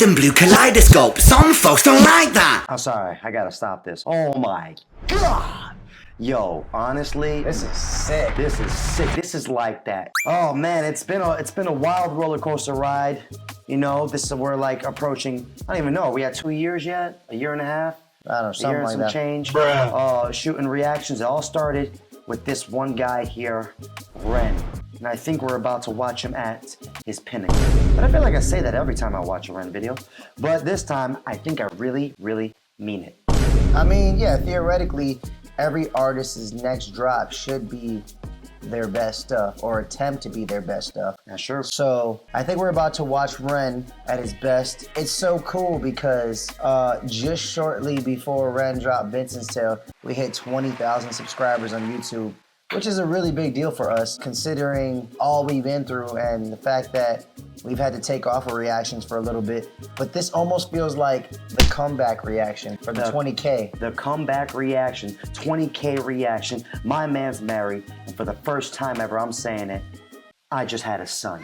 and blue kaleidoscope. Some folks don't like that. I'm sorry, I gotta stop this. Oh my God. Yo, honestly, This is sick. this is sick. This is like that. Oh man, it's been a wild roller coaster ride. You know, we're like approaching. I don't even know. Are we at 2 years yet? A year and a half? I don't know, A something year and like some that. change. Shooting reactions. It all started with this one guy here, Ren. And I think we're about to watch him at his pinnacle. But I feel like I say that every time I watch a Ren video. But this time, I think I really, really mean it. I mean, yeah, theoretically, every artist's next drop should be their best stuff or attempt to be their best stuff. Yeah, sure. So I think we're about to watch Ren at his best. It's so cool because just shortly before Ren dropped Vincent's Tale, we hit 20,000 subscribers on YouTube, which is a really big deal for us considering all we've been through and the fact that we've had to take off of reactions for a little bit. But this almost feels like the comeback reaction for the 20K. The comeback reaction, 20K reaction. My man's married, and for the first time ever, I'm saying it, I just had a son.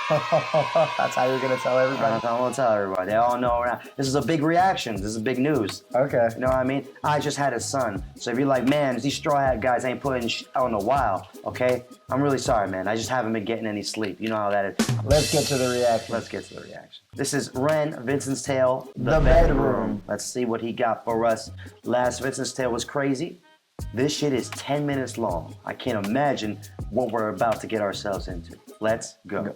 That's how you're gonna tell everybody? I'm gonna tell everybody. They all know now. This is a big reaction. This is big news. Okay. You know what I mean? I just had a son. So if you're like, man, these Strawhat guys ain't putting out in a while, okay? I'm really sorry, man. I just haven't been getting any sleep. You know how that is. Let's get to the reaction. Let's get to the reaction. This is Ren, Vincent's Tale, The Bedroom. Let's see what he got for us. Last Vincent's Tale was crazy. This shit is 10 minutes long. I can't imagine what we're about to get ourselves into. Let's go.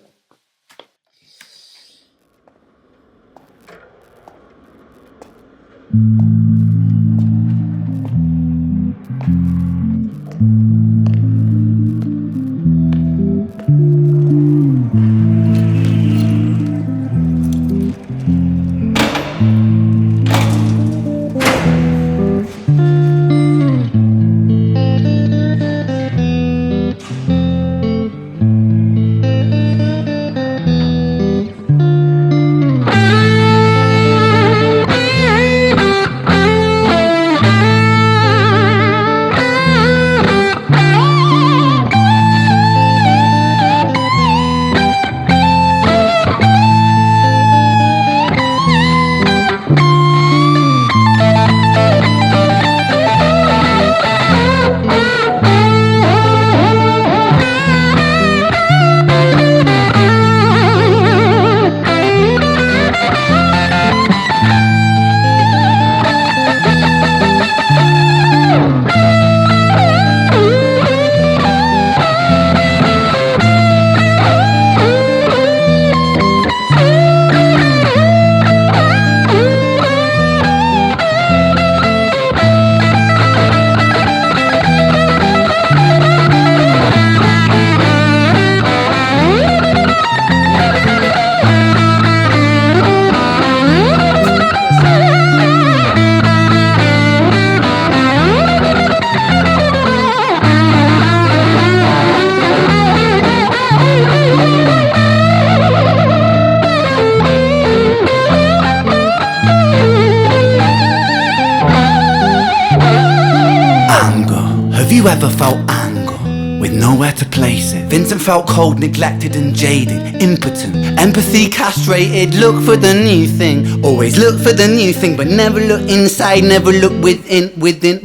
Have you ever felt anger with nowhere to place it? Vincent felt cold, neglected and jaded, impotent, empathy castrated. Look for the new thing, always look for the new thing, but never look inside, never look within,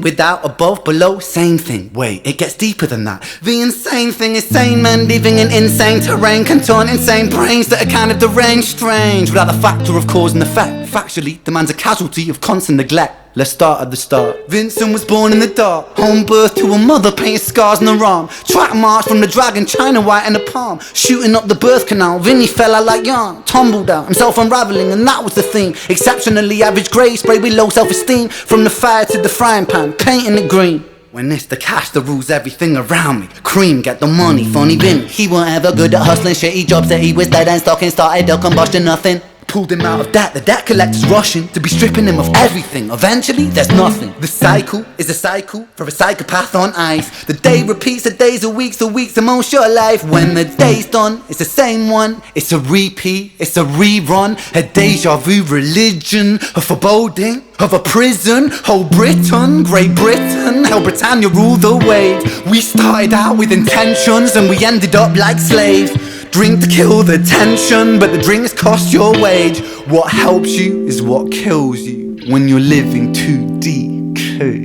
without, above, below, same thing. Wait, it gets deeper than that. The insane thing is sane men living in insane terrain, contort insane brains that are kind of deranged, strange, without the factor of cause and effect. Factually, the man's a casualty of constant neglect. Let's start at the start. Vincent was born in the dark, home birth to a mother painted scars on her arm. Track march from the dragon, China white in the palm. Shooting up the birth canal, Vinny fell out like yarn. Tumbled out, himself unraveling, and that was the theme. Exceptionally average grade, sprayed with low self-esteem. From the fire to the frying pan, painting it green. When it's the cash that rules everything around me. Cream, get the money, funny Vinny. He weren't ever good at hustling, shitty jobs that he was dead and stocking. Started a combustion, nothing. Pulled him out of debt, the debt collector's rushing to be stripping him of everything. Eventually, there's nothing. The cycle is a cycle for a psychopath on ice. The day repeats, the days are weeks, the weeks are most your life. When the day's done, it's the same one. It's a repeat, it's a rerun. A deja vu religion, a foreboding of a prison. Whole Britain, Great Britain, Hell Britannia rule the wave. We started out with intentions and we ended up like slaves. Drink to kill the tension, but the drinks cost your wage. What helps you is what kills you when you're living too decay.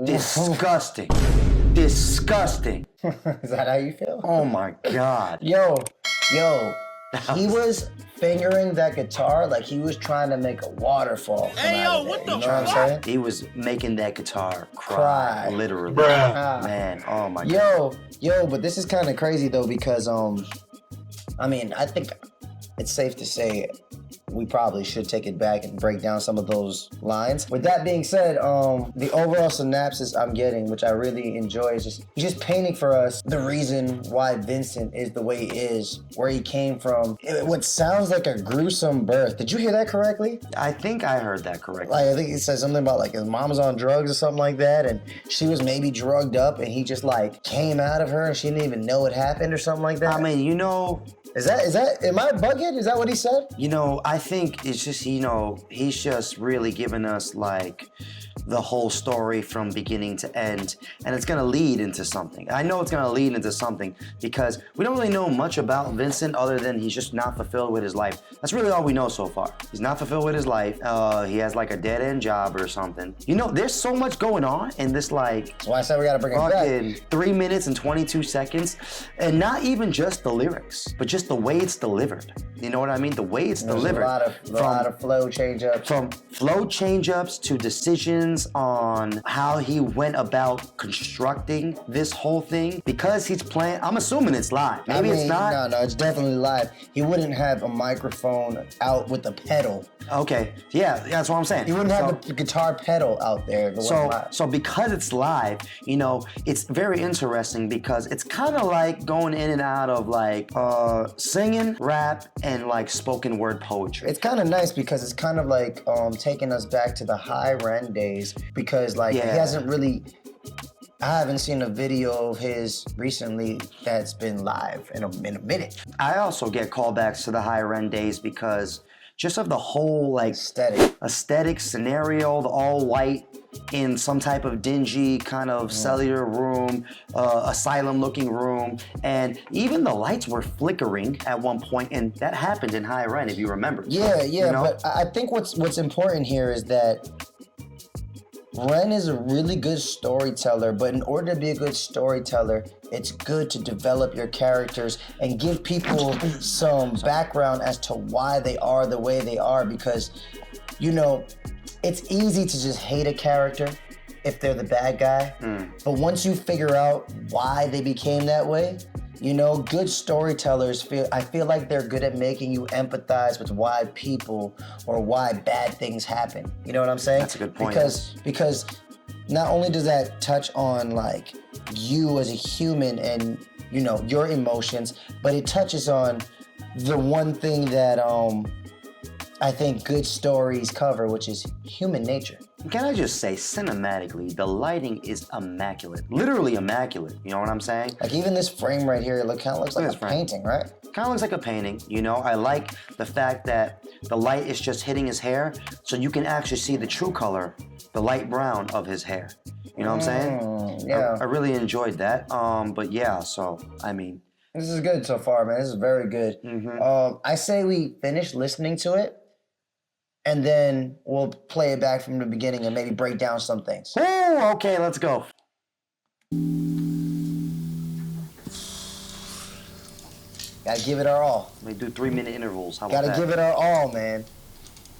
Disgusting. Disgusting. Is that how you feel? Oh my God. Yo, he was fingering that guitar like he was trying to make a waterfall. Hey, yo, what the fuck? You know what I'm saying? He was making that guitar cry. Literally. Man, oh my God. Yo, but this is kind of crazy though because, I mean, I think it's safe to say we probably should take it back and break down some of those lines. With that being said, the overall synopsis I'm getting, which I really enjoy, is just painting for us the reason why Vincent is the way he is, where he came from. What sounds like a gruesome birth. Did you hear that correctly? I think I heard that correctly. Like, I think it said something about like his mom's on drugs or something like that, and she was maybe drugged up, and he just like came out of her, and she didn't even know it happened or something like that. I mean, you know. Is that, am I bugging? Is that what he said? You know, I think it's just, you know, he's just really giving us like the whole story from beginning to end, and it's gonna lead into something. I know it's gonna lead into something because we don't really know much about Vincent other than he's just not fulfilled with his life. That's really all we know so far. He's not fulfilled with his life. He has like a dead-end job or something. You know, there's so much going on in this like That's why I said we gotta bring it back. 3 minutes and 22 seconds, and not even just the lyrics, but just the way it's delivered. You know what I mean? The way it's delivered. A lot of flow change-ups. From flow change-ups to decisions on how he went about constructing this whole thing. Because he's playing, I'm assuming it's live. Maybe it's not. No, it's definitely live. He wouldn't have a microphone out with a pedal. Okay, yeah, that's what I'm saying. He wouldn't have the guitar pedal out there. So because it's live, you know, it's very interesting because it's kind of like going in and out of like singing, rap, and like spoken word poetry. It's kind of nice because it's kind of like taking us back to the high Ren days because like he hasn't really. I haven't seen a video of his recently that's been live in a minute. I also get callbacks to the high Ren days because just of the whole like aesthetic scenario, the all white in some type of dingy kind of cellular room, asylum looking room, and even the lights were flickering at one point, and that happened in high Ren if you remember. Yeah, you know? But I think what's important here is that Ren is a really good storyteller, but in order to be a good storyteller, it's good to develop your characters and give people some background as to why they are the way they are, because, you know, it's easy to just hate a character if they're the bad guy, but once you figure out why they became that way, you know, good storytellers I feel like they're good at making you empathize with why people or why bad things happen. You know what I'm saying? That's a good point. Because not only does that touch on like you as a human and, you know, your emotions, but it touches on the one thing that I think good stories cover, which is human nature. Can I just say, cinematically, the lighting is immaculate. Literally immaculate, you know what I'm saying? Like even this frame right here, kind of looks like a painting, right? Kind of looks like a painting, you know? I like the fact that the light is just hitting his hair, so you can actually see the true color, the light brown of his hair. You know what I'm saying? Yeah. I really enjoyed that, but yeah, so, I mean. This is good so far, man. This is very good. I say we finish listening to it, and then we'll play it back from the beginning and maybe break down some things. Oh, okay, let's go. Gotta give it our all. We do 3-minute intervals. How about that? Gotta give it our all, man.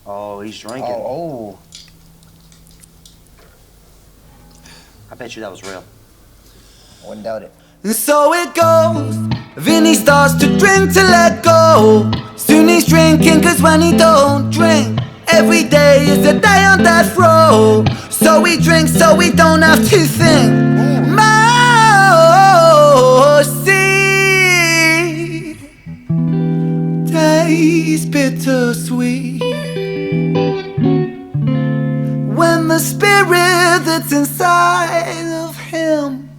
Oh, he's drinking. Oh. I bet you that was real. I wouldn't doubt it. And so it goes. Vinny starts to drink to let go. Soon he's drinking, cause when he don't drink, every day is a day on death row. So he drinks so we don't have to think. Mercy, taste bittersweet. When the spirit that's inside of him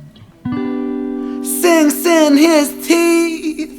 sinks in his teeth,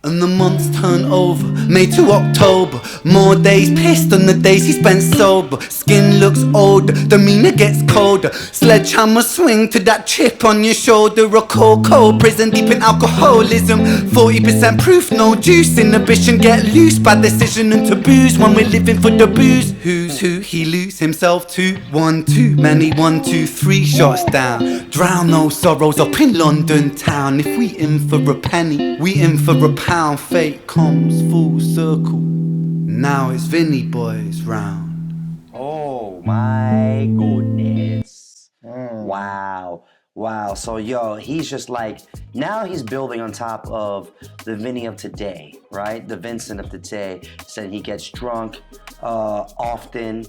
and the months turn over May to October, more days pissed than the days he spent sober. Skin looks older, demeanor gets colder. Sledgehammer swing to that chip on your shoulder. A cold prison deep in alcoholism. 40% proof, no juice. Inhibition get loose by decision and taboos. When we're living for the booze, who's who he lose himself to? One too many, 1, 2, 3 shots down. Drown those sorrows up in London town. If we in for a penny, we in for a pound. Fate comes full circle. Now it's Vinny boys round. Oh my goodness. Wow. Wow. So yo, he's just like, now he's building on top of the Vinny of today, right? The Vincent of today. Said he gets drunk often.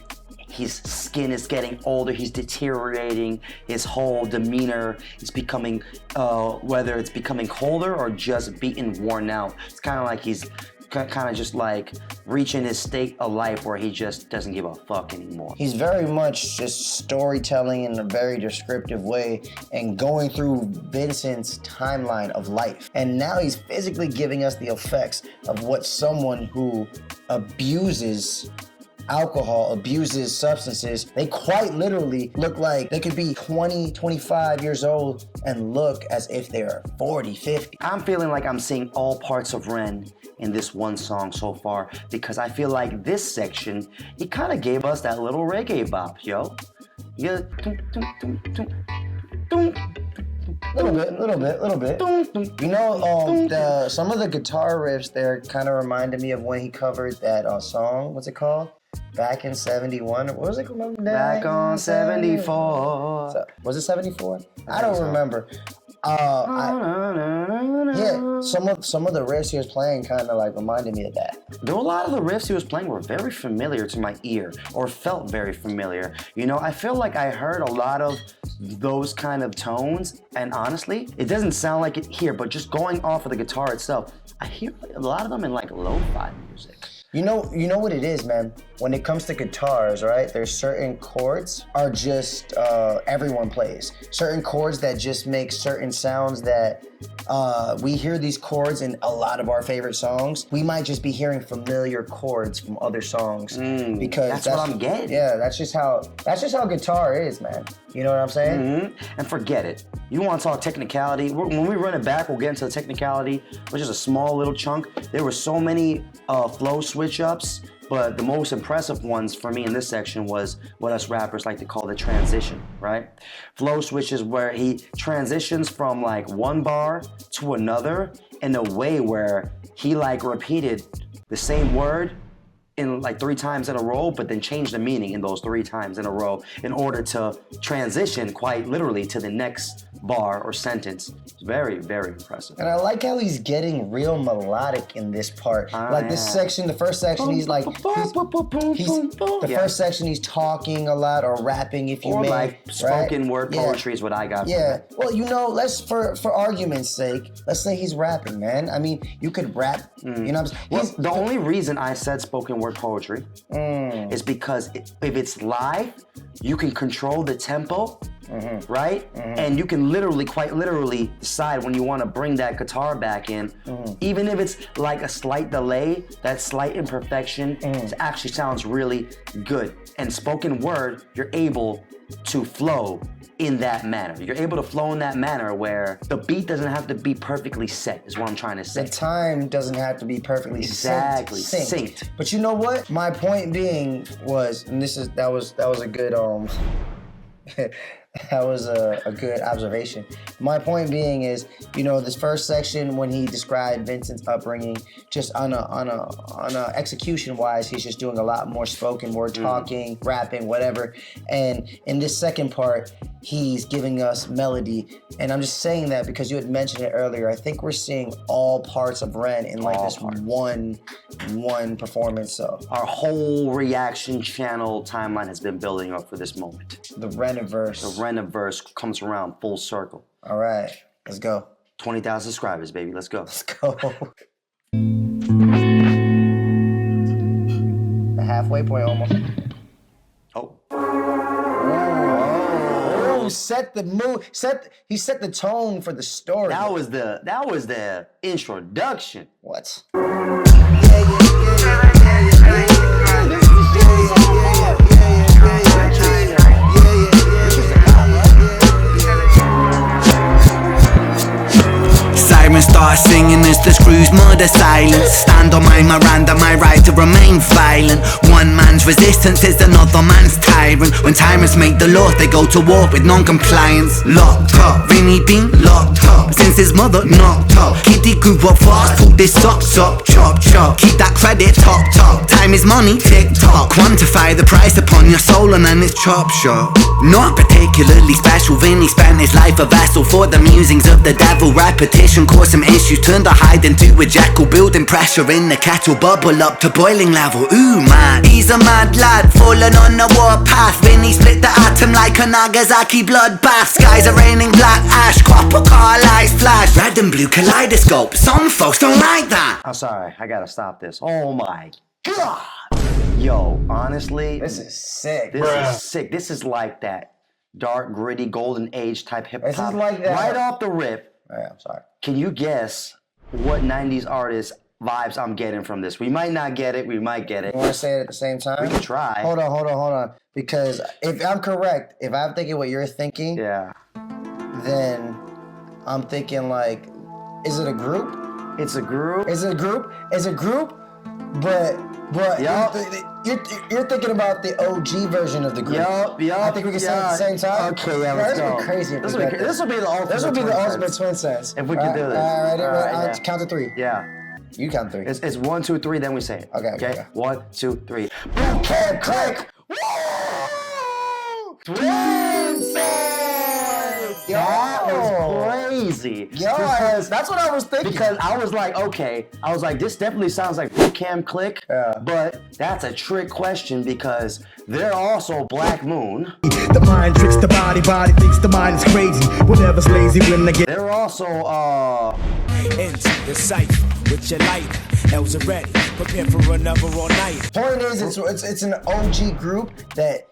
His skin is getting older, he's deteriorating, his whole demeanor is becoming, whether it's becoming colder or just beaten, worn out. It's kind of like he's kind of just like reaching his state of life where he just doesn't give a fuck anymore. He's very much just storytelling in a very descriptive way and going through Vincent's timeline of life. And now he's physically giving us the effects of what someone who abuses alcohol, abuses substances, they quite literally look like they could be 20, 25 years old and look as if they're 40, 50. I'm feeling like I'm seeing all parts of Ren in this one song so far, because I feel like this section, he kind of gave us that little reggae bop, yo. Yeah. Little bit. You know, some of the guitar riffs there kind of reminded me of when he covered that song. What's it called? Back in 71. What was it called? Back on 74. So, was it 74? I don't remember. Yeah, some of the riffs he was playing kind of like reminded me of that. There were a lot of the riffs he was playing were very familiar to my ear, or felt very familiar. You know, I feel like I heard a lot of those kind of tones, and honestly, it doesn't sound like it here, but just going off of the guitar itself, I hear a lot of them in like lo-fi music. You know what it is, man? When it comes to guitars, right? There's certain chords are just everyone plays. Certain chords that just make certain sounds that we hear these chords in a lot of our favorite songs. We might just be hearing familiar chords from other songs because that's what I'm getting. Yeah, that's just how guitar is, man. You know what I'm saying? Mm-hmm. And forget it. You want to talk technicality? When we run it back, we'll get into the technicality, which is a small little chunk. There were so many flow switch ups, but the most impressive ones for me in this section was what us rappers like to call the transition, right? Flow switches where he transitions from like one bar to another in a way where he like repeated the same word in like 3 times in a row, but then change the meaning in those 3 times in a row in order to transition quite literally to the next bar or sentence. It's very, very impressive. And I like how he's getting real melodic in this part. This section, the first section, he's like, first section he's talking a lot or rapping, if you may. Or like spoken word poetry is what I got. Yeah. Well, you know, let's for argument's sake, let's say he's rapping, man. I mean, you could rap. You know what I'm saying? The only reason I said spoken word poetry is because if it's live, you can control the tempo, right? And you can quite literally decide when you want to bring that guitar back in. Even if it's like a slight delay, that slight imperfection actually sounds really good. And spoken word, you're able to flow in that manner. You're able to flow in that manner where the beat doesn't have to be perfectly set, is what I'm trying to say. The time doesn't have to be perfectly synced. But you know what? My point being was, and that was a good that was a good observation. My point being is, you know, this first section when he described Vincent's upbringing, just on a execution wise, he's just doing a lot more spoken word talking, rapping, whatever. And in this second part, he's giving us melody. And I'm just saying that because you had mentioned it earlier. I think we're seeing all parts of Ren in like this one performance. So our whole reaction channel timeline has been building up for this moment. The Reniverse. The Reniverse comes around full circle. All right, let's go. 20,000 subscribers, baby. Let's go. Let's go. The halfway point almost. Set the mood. He set the tone for the story. That was the introduction. What? Yeah. as the screws murder silence. Stand on my Miranda, my right to remain violent. One man's resistance is another man's tyrant. When tyrants make the laws, they go to war with non-compliance. Locked up, Vinny been locked up since his mother knocked up. Kitty grew up fast, pulled his socks up. Chop chop, keep that credit top top. Time is money, tick tock. Quantify the price upon your soul and then it's chop shop. Not particularly special, Vinny spent his life a vessel for the musings of the devil. Repetition caused some issues, turned a hide into a jackal. Building pressure in the kettle, bubble up to boiling level. Ooh man, he's a mad lad, falling on the warpath. Vinny split the atom like a Nagasaki bloodbath. Skies are raining black ash, copper car lights flash. Red and blue kaleidoscope, some folks don't like that. I'm sorry, I gotta stop this. Oh my god! Yo, honestly, This is sick. this is sick. This is like that dark, gritty, golden age type hip hop. This is like that. Right off the rip. Yeah, I'm sorry. Can you guess what 90s artist vibes I'm getting from this? We might not get it, we might get it. You want to say it at the same time? We can try. Hold on. Because if I'm correct, if I'm thinking what you're thinking, Yeah. then I'm thinking like, is it a group? It's a group. Is it a group? It's a group, but Yup. you're thinking about the OG version of the group. Yup. I think we can say it at the same time. Okay, yeah, let's This go. would be crazy. If This we will got be, this will be the ultimate. This would be the twin ultimate sense. twin sense. If we can do this. All right, yeah. count to three. Yeah. You count three. It's 1, 2, 3, then we say it. Okay. 1, 2, 3. Boom, can't click. Woo! Twin sense! That was crazy. Yo, that's what I was thinking. Because I was like, okay, this definitely sounds like boot camp click, Yeah. but that's a trick question because they're also Black Moon. The mind tricks the body, body thinks the mind is crazy. Whatever's lazy when they get They're also, Into the cipher with your lighter. Elves are ready. Prepare for another all night. Point is, it's an OG group that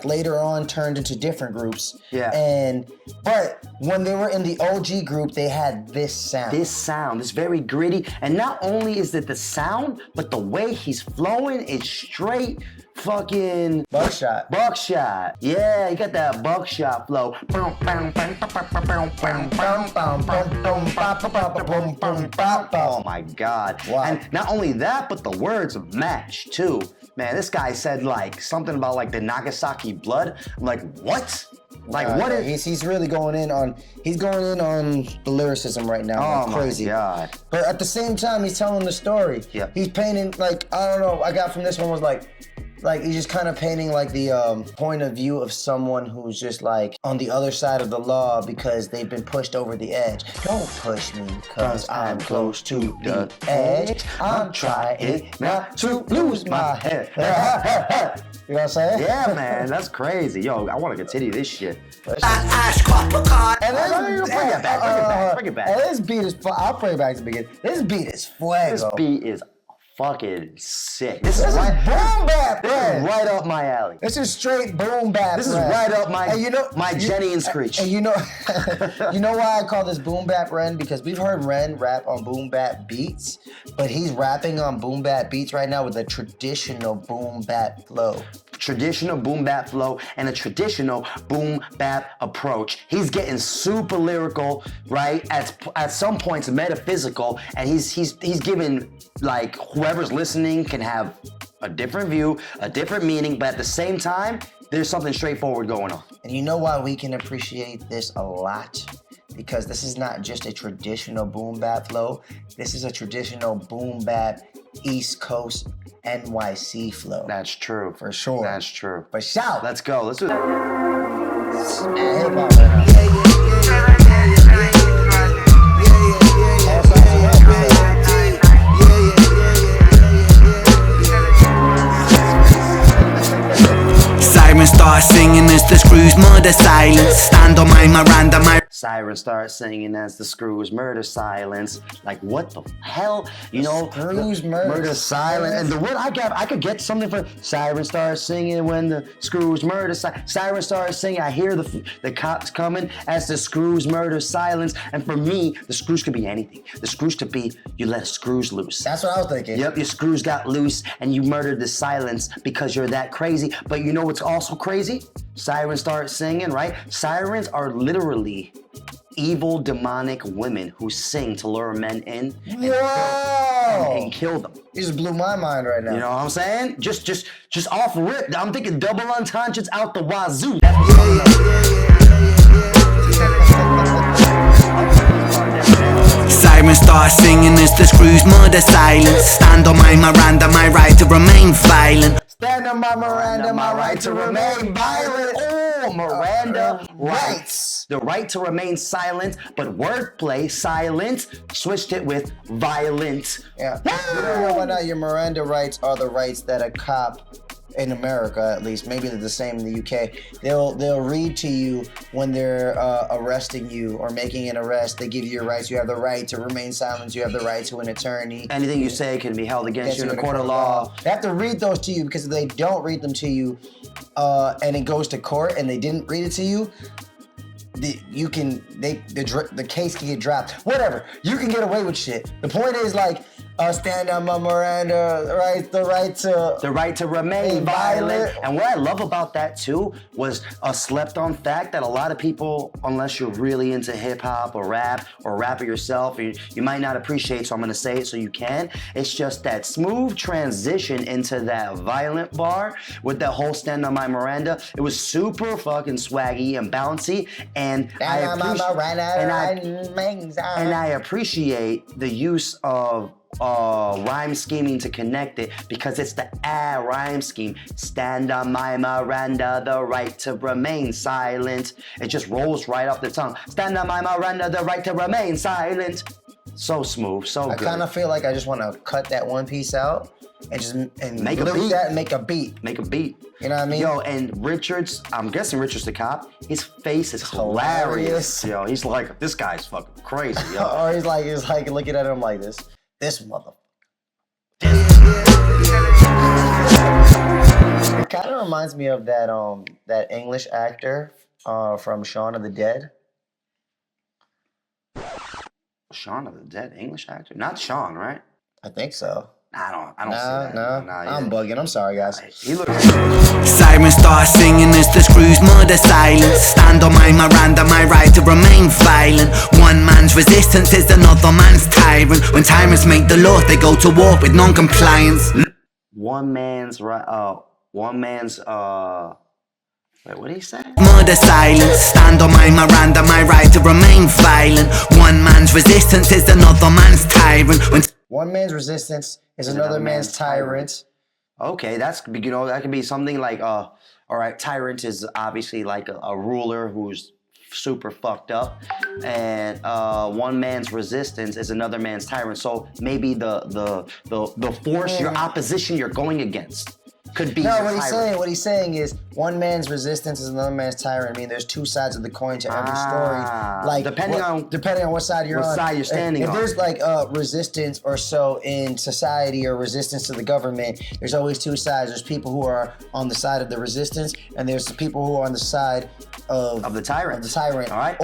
later on turned into different groups. Yeah. But when they were in the OG group, they had this sound. this very gritty. And not only is it the sound, but the way he's flowing is straight fucking Buckshot. Yeah, you got that buckshot flow. Oh my god. Wow. And not only that, but the words match too. Man, this guy said like something about like the Nagasaki blood. I'm like, what? Like what is he's really going in on the lyricism right now. Oh Like crazy. my god. But at the same time, he's telling the story. Yeah. He's painting like, I don't know. I got from this one was like he's just kind of painting like the point of view of someone who's just like on the other side of the law because they've been pushed over the edge. Don't push me because I'm close to the edge. I'm trying not to lose my head. You know what I'm saying? Yeah, man, that's crazy. Yo, I want to continue this shit. Ash, copper car. And Bring it back. And this beat is I'll bring it back to the beginning. This beat is fuego. This beat is fucking sick. This is boom bap, This man. is right up my alley. This is straight boom bap. This is Ren. right up my And Jenny and Screech. And you know, you know why I call this boom bap Ren? Because we've heard Ren rap on boom bap beats, but he's rapping on boom bap beats right now with a traditional boom bap flow. Traditional boom bap flow and a traditional boom bap approach. He's getting super lyrical, right? At some points metaphysical, and he's giving like whoever's listening can have a different view, a different meaning, but at the same time, there's something straightforward going on. And you know why we can appreciate this a lot? Because this is not just a traditional boom bap flow. This is a traditional boom bap East Coast NYC flow. That's true. For sure. That's true. But shout. Let's go. Let's do it. Hip-hop right now. Siren starts singing as the screws murder silence. Stand on my Miranda, my Siren starts singing as the screws murder silence. Like what the hell? You know, Screws murder silence. And the word I could get something for Siren starts singing when the screws murder Siren starts singing. I hear the cops coming as the screws murder silence. And for me, the screws could be anything. The screws could be you let screws loose. That's what I was thinking. Yep, your screws got loose and you murdered the silence because you're that crazy. But you know what's also crazy? Sirens start singing, right? Sirens are literally evil demonic women who sing to lure men in and kill them. You just blew my mind right now. You know what I'm saying? Just off rip. I'm thinking double entendres out the wazoo. Sirens start singing as the screws murder silence. Stand on my Miranda, my right to remain violent. Stand on my Miranda, my right to remain violent. Oh, Miranda rights. The right to remain silent, but wordplay, silent, switched it with violent. Yeah. You know why not? Your Miranda rights are the rights that a cop in America, at least, maybe they're the same in the UK. They'll read to you when they're arresting you or making an arrest. They give you your rights. You have the right to remain silent. You have the right to an attorney. Anything you say can be held against you in a court of law. They have to read those to you, because if they don't read them to you, and it goes to court and they didn't read it to you, the case can get dropped. Whatever. You can get away with shit. The point is, like, stand on my Miranda the right to remain violent. And what I love about that too was a slept on fact that a lot of people, unless you're really into hip hop or rap it yourself, you might not appreciate, so I'm gonna say it so you can. It's just that smooth transition into that violent bar with that whole stand on my Miranda. It was super fucking swaggy and bouncy, and I appreciate the use of rhyme scheming to connect it, because it's the rhyme scheme. Stand on my Miranda, the right to remain silent. It just rolls right off the tongue. Stand on my Miranda, the right to remain silent. So smooth, so good. I kind of feel like I just want to cut that one piece out and just make a beat. That and make a beat. Make a beat. You know what I mean? Yo, and Richards, I'm guessing Richards the cop, his face is hilarious. Yo, he's like, this guy's fucking crazy, yo. Or he's like looking at him like this mother. It kind of reminds me of that English actor from Shaun of the Dead. Shaun of the Dead, English actor? Not Shaun, right? I think so. I don't see that. I'm bugging. I'm sorry, guys. He looks. Sirens start singing as the screws murder silence. Stand on my Miranda, my right to remain violent. One man's resistance is another man's tyrant. When tyrants make the laws, they go to war with non-compliance. One man's wait, what did he say? Murder silence. Stand on my Miranda, my right to remain violent. One man's resistance is another man's tyrant. When one man's resistance is another man's tyrant. Okay, that could be something like, all right, tyrant is obviously like a ruler who's super fucked up, and one man's resistance is another man's tyrant. So maybe the force, your opposition you're going against could be. No, what he's saying is one man's resistance is another man's tyrant. I mean, there's two sides of the coin to every story. Like depending on what side you're on. What side you're standing on. If there's like resistance or so in society, or resistance to the government, there's always two sides. There's people who are on the side of the resistance, and there's the people who are on the side of the tyrant. All right.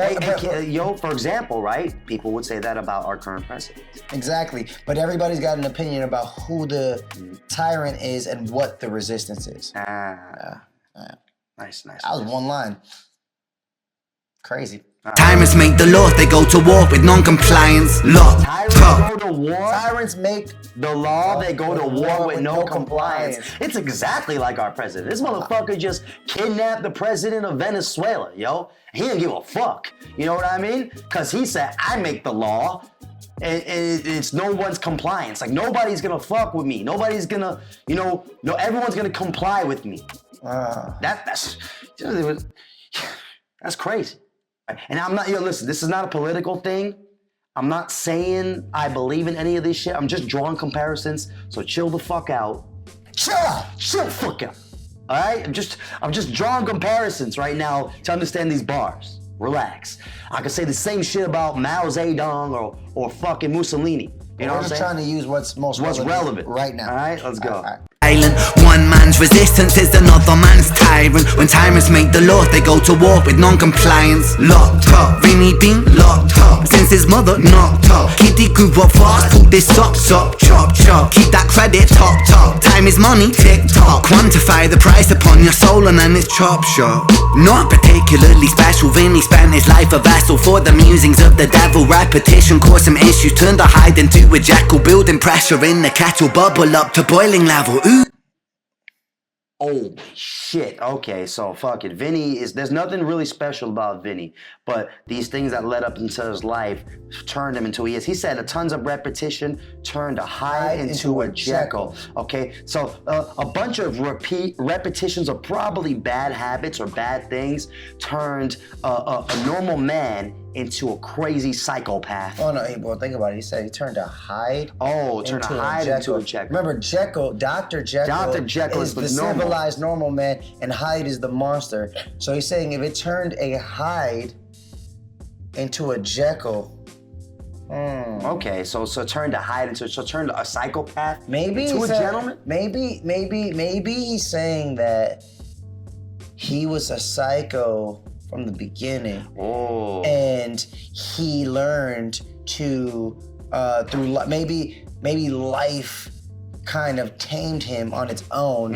For example, right? People would say that about our current president. Exactly. But everybody's got an opinion about who the tyrant is and what the resistance is. Nice. That was one line. Crazy. tyrants make the laws, they go to war with non-compliance. Law. Tyrants go to war. Tyrants make the law, they go to war with no compliance. It's exactly like our president. This motherfucker just kidnapped the president of Venezuela, yo. He didn't give a fuck. You know what I mean? Because he said, I make the law. And it's no one's compliance. Like, nobody's gonna fuck with me. Nobody's gonna, everyone's gonna comply with me. That's crazy. And I'm not, listen, this is not a political thing. I'm not saying I believe in any of this shit. I'm just drawing comparisons. So chill the fuck out. Chill the fuck out. All right? I'm just drawing comparisons right now to understand these bars. Relax. I could say the same shit about Mao Zedong or fucking Mussolini. You know what I'm saying? We're just trying to use what's relevant right now. All right, let's go. All right. One man's resistance is another man's tyrant. When tyrants make the law, they go to war with non-compliance. Locked up, Vinny been locked up since his mother knocked up. Kiddie grew up fast, pulled his socks up. Chop chop, keep that credit topped up. Time is money, tick tock. Quantify the price upon your soul and then it's chop shop. Not particularly special, Vinny spent his life a vessel for the musings of the devil. Repetition caused some issues, turned a hide into a jackal. Building pressure in the kettle, bubble up to boiling level. Ooh. Holy shit. Okay, so fuck it. There's nothing really special about Vinny, but these things that led up into his life turned him into who he is. He said a tons of repetition turned a Hyde into a Jekyll. Okay, so a bunch of repetitions of probably bad habits or bad things turned a normal man into a crazy psychopath. Oh no, hey boy, think about it. He said he turned a Hyde. Oh, turned a Hyde into a Jekyll. Remember, Dr. Jekyll is the civilized normal man, and Hyde is the monster. So he's saying if it turned a Hyde into a Jekyll. Okay, so turned a Hyde into turned a psychopath maybe into a gentleman. Maybe he's saying that he was a psycho from the beginning. Oh. And he learned to through maybe life kind of tamed him on its own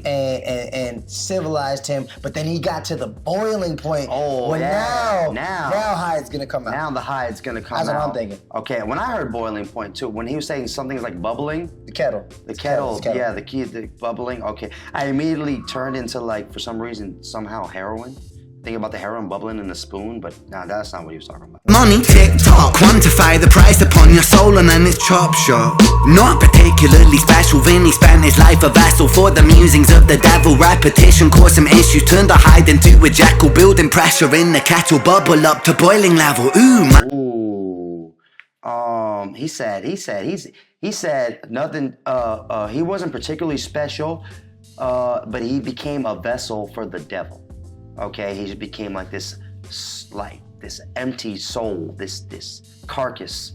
and civilized him, but then he got to the boiling point. Oh, when yeah. now Hyde's gonna come out. Now the Hyde's gonna come That's out. what I'm thinking. Okay, when I heard boiling point too, when he was saying something like bubbling, The kettle. yeah, the bubbling. Okay, I immediately turned into, like, for some reason, somehow heroin. Thinking about the heroin bubbling in the spoon, but nah, that's not what he was talking about. Money, tick tock, quantify the price upon your soul and then it's chop shop. Not particularly special, Vinny spent his life a vessel for the musings of the devil. Repetition caused some issues, turned a Hyde into a Jekyll. Building pressure in the kettle, bubble up to boiling level. Ooh, man. Ooh. He said nothing. He wasn't particularly special, but he became a vessel for the devil. Okay, he just became like this empty soul, this carcass,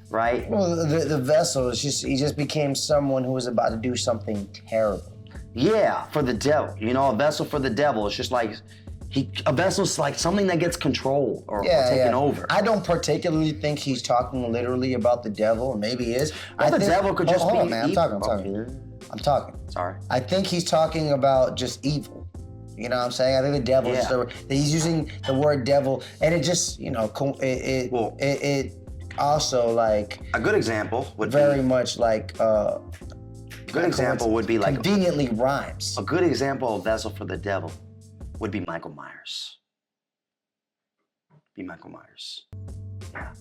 right? Well, the vessel is he just became someone who was about to do something terrible. Yeah, for the devil. You know, a vessel for the devil. It's just like a vessel's like something that gets control or taken over. I don't particularly think he's talking literally about the devil. Maybe he is. Well, the devil could just be on, man. evil. I'm talking. Sorry. I think he's talking about just evil. You know what I'm saying? I think the devil is he's using the word devil, and it just, you know, it also, like, a good example would very much like conveniently rhymes. A good example of vessel for the devil would be Michael Myers. Yeah.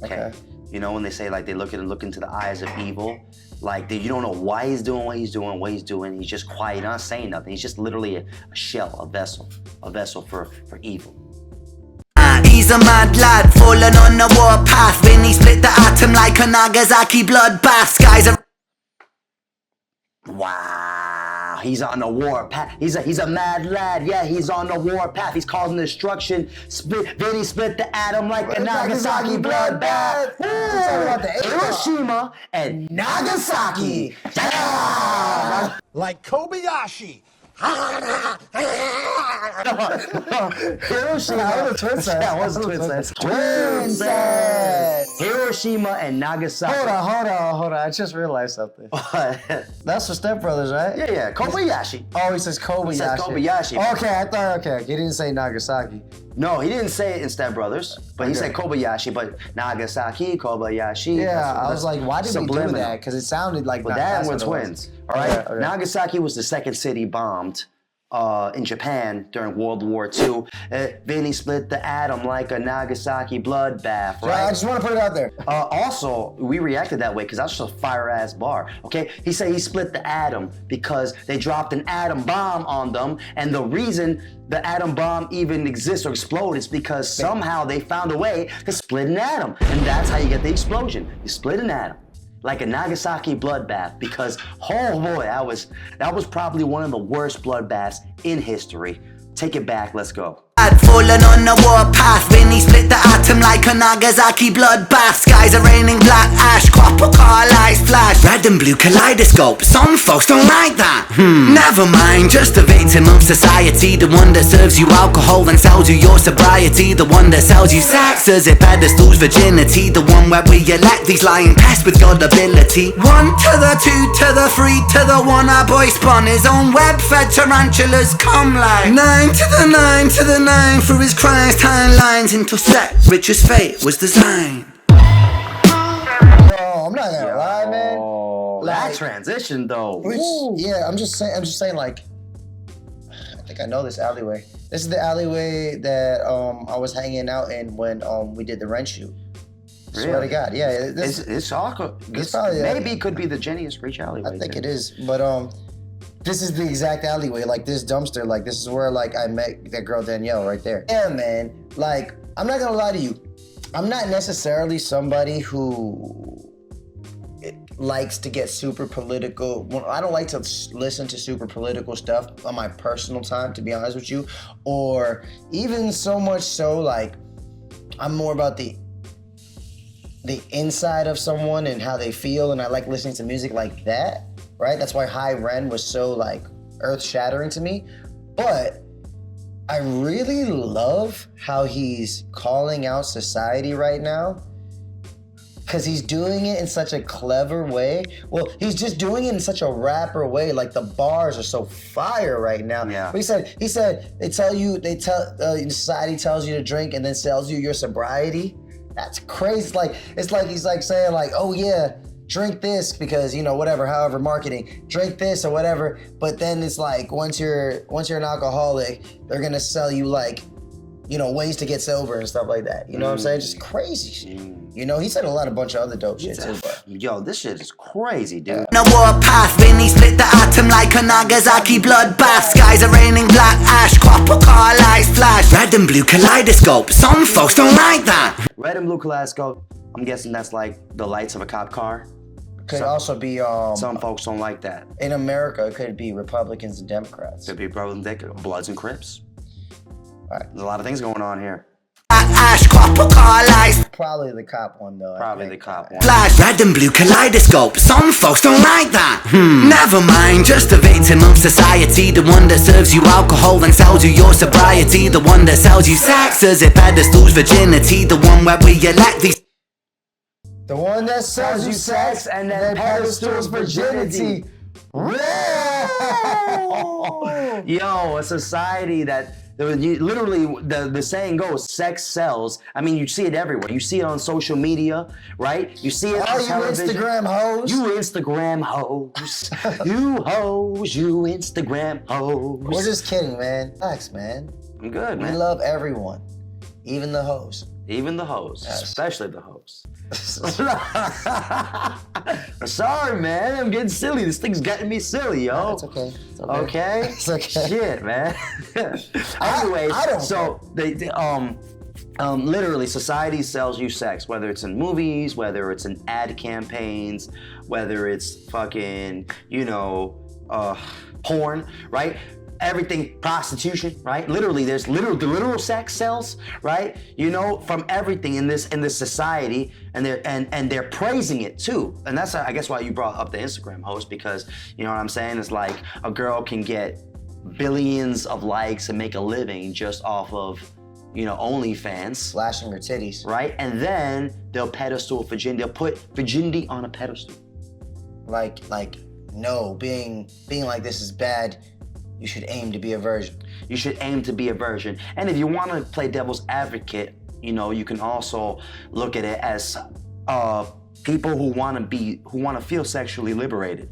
Okay. You know, when they say, like, they look into the eyes of evil, like, you don't know why he's doing what he's doing. He's just quiet, not saying nothing. He's just literally a shell, a vessel for evil. He's a mad lad, fallen on the warpath. When he split the atom like a Nagasaki bloodbath. Skies are... Wow, he's on the warpath. He's a mad lad. Yeah, he's on the warpath. He's causing destruction. Vinny split the atom like a Nagasaki bloodbath. Hiroshima and Nagasaki. Like Kobayashi. Hiroshima and Nagasaki. Hold on. I just realized something. What? That's for Step Brothers, right? Yeah. Kobayashi. Oh, he says Kobayashi. He says Kobayashi. Okay. He didn't say Nagasaki. No, he didn't say it in Step Brothers, but he said Kobayashi, but Nagasaki, Kobayashi. Yeah, I was like, why did we do that? Because it sounded like... But that were twins, all right? Okay. Nagasaki was the second city bombed in Japan during World War II. Vinny split the atom like a Nagasaki bloodbath, right? Yeah, I just want to put it out there. Also, we reacted that way because that's just a fire-ass bar, okay? He said he split the atom because they dropped an atom bomb on them, and the reason the atom bomb even exists or explode is because somehow they found a way to split an atom, and that's how you get the explosion. You split an atom. Like a Nagasaki bloodbath, because oh boy, that was probably one of the worst bloodbaths in history. Take it back, let's go. fallen on the warpath. Vinny split the atom like a Nagasaki bloodbath. Skies are raining black ash, copper car lights flash. Red and blue kaleidoscope, some folks don't like that. Never mind, just a victim of society. The one that serves you alcohol and sells you your sobriety. The one that sells you sex as it pedestals virginity. The one where we elect these lying pests with God ability. 1 to the 2 to the 3 to the 1. Our boy spun his own web-fed tarantulas come like 9 to the 9 to the 9 through his Christ timelines into set rich as fate was designed. Bro, I'm not gonna lie, man. Oh, that transition though. Yeah, I'm just saying, like, I think I know this alleyway. This is the alleyway that I was hanging out in when we did the Ren shoot. Really? Swear to God, yeah. It's awkward. It's probably, maybe it could be the Jenny And Screech alleyway. I think it is, but this is the exact alleyway. Like this dumpster, like this is where like I met that girl Danielle right there. Yeah, man. Like I'm not gonna lie to you, I'm not necessarily somebody who likes to get super political. I don't like to listen to super political stuff on my personal time, to be honest with you, or even so much so like I'm more about the inside of someone and how they feel, and I like listening to music like that, right? That's why High Ren was so like earth-shattering to me. But I really love how he's calling out society right now, because he's doing it in such a clever way. Well, he's just doing it in such a rapper way. Like the bars are so fire right now. Yeah. But he said society tells you to drink and then sells you your sobriety. That's crazy. It's like he's like saying like, oh yeah, drink this because whatever, however, marketing, drink this or whatever. But then it's like once you're an alcoholic, they're gonna sell you like, ways to get sober and stuff like that. You know what I'm saying? Just crazy shit. He said a bunch of other dope shit too. But yo, this shit is crazy, dude. No warpath, Vinny split the atom like a Nagasaki bloodbath. Skies are raining black ash, copper car lights flash. Red and blue kaleidoscope, some folks don't like that. Red and blue kaleidoscope, I'm guessing that's like the lights of a cop car. could also be some folks don't like that. in America. It could be Republicans and Democrats. Could be Bloods and Crips. Right. There's a lot of things going on here. Ash, copper car lights. Probably the cop one though. Probably the cop one. Flash, red and blue kaleidoscope. Some folks don't like that. Never mind, just a victim of society. The one that serves you alcohol and sells you your sobriety. The one that sells you sex as it pedestals virginity. The one where we elect these. The one that sells you sex and then pedestals virginity. Yo, a society that literally the saying goes, sex sells. I mean, you see it everywhere. You see it on social media, right? You see it on television. You Instagram hoes. You Instagram hoes. You hoes. You Instagram hoes. We're just kidding, man. Relax, man. I'm good, man. We love everyone, even the hoes. Even the hoes, Yes. especially the hoes. Sorry, man. I'm getting silly. This thing's getting me silly, yo. No, it's okay. It's okay. Okay? It's okay. Shit, man. Anyways, I don't so literally society sells you sex, whether it's in movies, whether it's in ad campaigns, whether it's fucking, porn, right? Everything, prostitution, right? Literally, there's the literal sex sells, right? From everything in this society, and they're praising it too. And that's, I guess, why you brought up the Instagram host, because you know what I'm saying? It's like a girl can get billions of likes and make a living just off of, OnlyFans, Flashing her titties. right? And then they'll pedestal virginity. They'll put virginity on a pedestal. Like, no, being like this is bad. You should aim to be a virgin. You should aim to be a virgin. And if you want to play devil's advocate, you can also look at it as people who want to feel sexually liberated,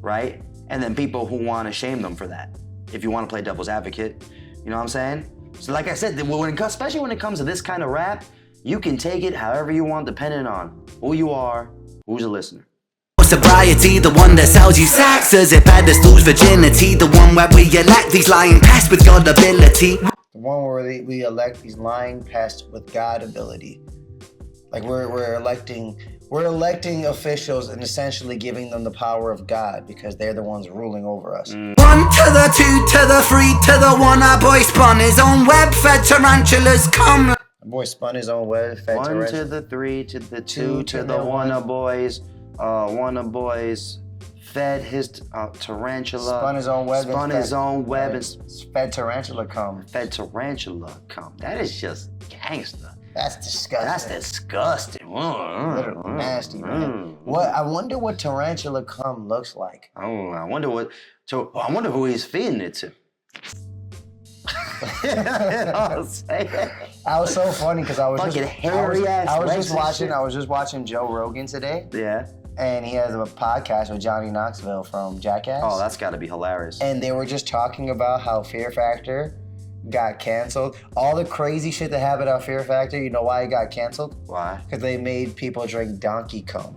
right? And then people who want to shame them for that. If you want to play devil's advocate, you know what I'm saying? So like I said, especially when it comes to this kind of rap, you can take it however you want, depending on who you are, who's a listener. Sobriety, the one that sells you sex as it pedestals virginity. The one where we elect these lying pests with God ability. The one where we elect these lying pests with God ability. Like we're electing We're electing officials and essentially giving them the power of God because they're the ones ruling over us. 1 to the 2 to the 3 to the 1. Our boy spun his own web, fed tarantulas come. The boy spun his own web, fed 1 tarantulas. to the 3 to the 2 to the 1 of boys. 1 of boys fed his tarantula. Spun his own web. Spun his own web and fed tarantula cum. fed tarantula cum. That is just gangster. That's disgusting. That's disgusting. Literally nasty, man. What? I wonder what tarantula cum looks like. Oh, I wonder who he's feeding it to. You know what I'm saying? I was so funny because I was Fucking just hairy ass I was legs just and watching. shit. I was just watching Joe Rogan today, Yeah. and he has a podcast with Johnny Knoxville from Jackass. Oh, that's got to be hilarious. And they were just talking about how Fear Factor got canceled. All the crazy shit that happened on Fear Factor. You know why it got canceled? Why? Because they made people drink donkey cum.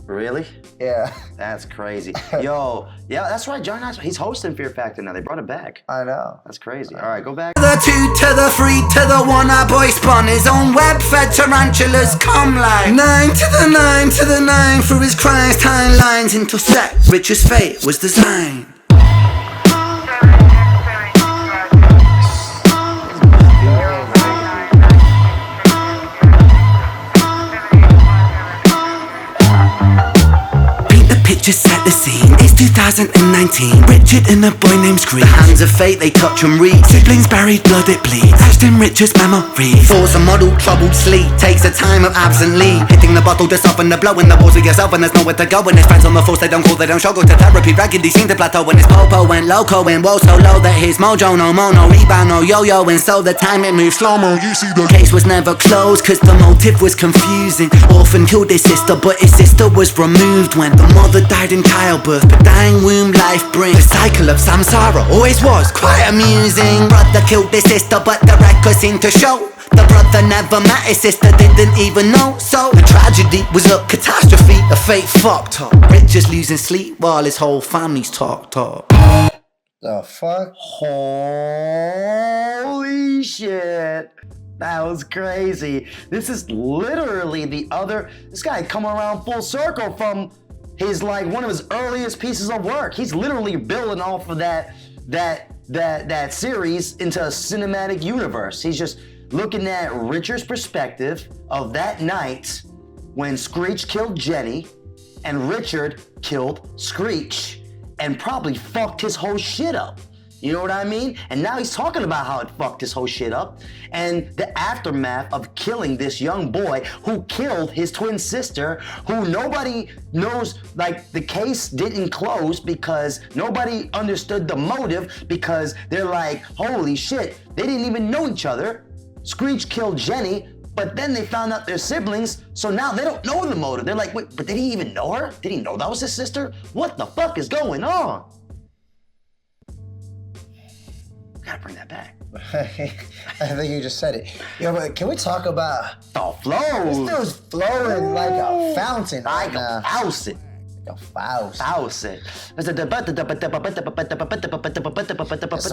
Really? Yeah, That's crazy. Yo, yeah, that's right. John Knoxville, he's hosting Fear Factor now. They brought it back. I know. That's crazy. All right, go back. The 2 to the 3 to the 1. Our boy spun his own web, fed tarantulas come like 9 to the 9 to the 9. Through his crimes, timelines intersect. Richard's fate was designed. Just set the scene, it's 2019. Richard and a boy named Screech. The hands of fate, they touch and read. Siblings buried, blood it bleeds. Ashton Richard's memory. Force a model, troubled sleep. Takes a time of absent leave. Hitting the bottle to soften the blow. In the balls of yourself and there's nowhere to go. When there's friends on the force, they don't call, they don't show. Go to therapy, raggedy seem to plateau. When his popo went loco and woe so low that his mojo no mo, no rebound, no yo-yo. And so the time it moved slow-mo. You see the case was never closed, cause the motive was confusing. Orphan killed his sister, but his sister was removed when the mother died in childbirth, but dying womb life brings. The cycle of samsara always was quite amusing. Brother killed his sister, but the records seem to show the brother never met his sister, didn't even know. So the tragedy was a catastrophe, a fate fucked up. Richard's losing sleep while his whole family's talked up. The fuck? Holy shit. That was crazy. This is literally this guy come around full circle from his, like, one of his earliest pieces of work. He's literally building off of that series into a cinematic universe. He's just looking at Richard's perspective of that night when Screech killed Jenny and Richard killed Screech and probably fucked his whole shit up. You know what I mean? And now he's talking about how it fucked his whole shit up and the aftermath of killing this young boy who killed his twin sister, who nobody knows, like, the case didn't close because nobody understood the motive, because they're like, holy shit, they didn't even know each other. Screech killed Jenny, but then they found out they're siblings, so now they don't know the motive. They're like, wait, but did he even know her? Did he know that was his sister? What the fuck is going on? Gotta bring that back. I think you just said it. Yo, but can we talk about Oh, flows. this dude's flowing like a fountain right Like now. a faucet. Like a faucet. Faucet. That's some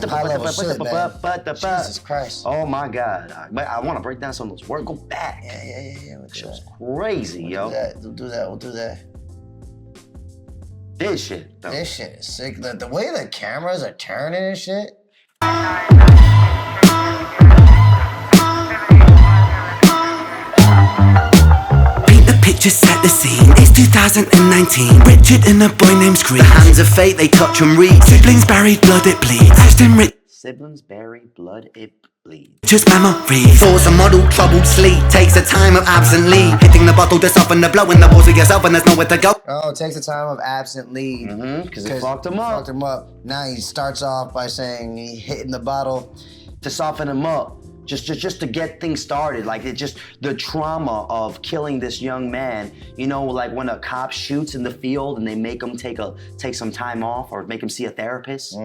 high level shit, man. Jesus Christ. Oh my God. I want to break down some of those words. Go back. Yeah. We'll Shit was crazy, yo. We'll do that. This shit, though. This shit is sick. The way the cameras are turning and shit. Picture set the scene, it's 2019. Richard and a boy named Screech. The hands of fate, they touch and read. Siblings buried, blood it bleeds. Ashton Siblings bury, blood it bleeds. Just memory. Force a model, troubled sleep. Takes a time of absent leave. Hitting the bottle to soften the blow. In the balls of yourself and there's nowhere to go. Oh, it takes a time of absent leave. Because it fucked him up. Fucked him up. Now he starts off by saying he hitting the bottle. To soften him up. Just to get things started, like it just the trauma of killing this young man. You know, like when a cop shoots in the field and they make him take some time off or make him see a therapist.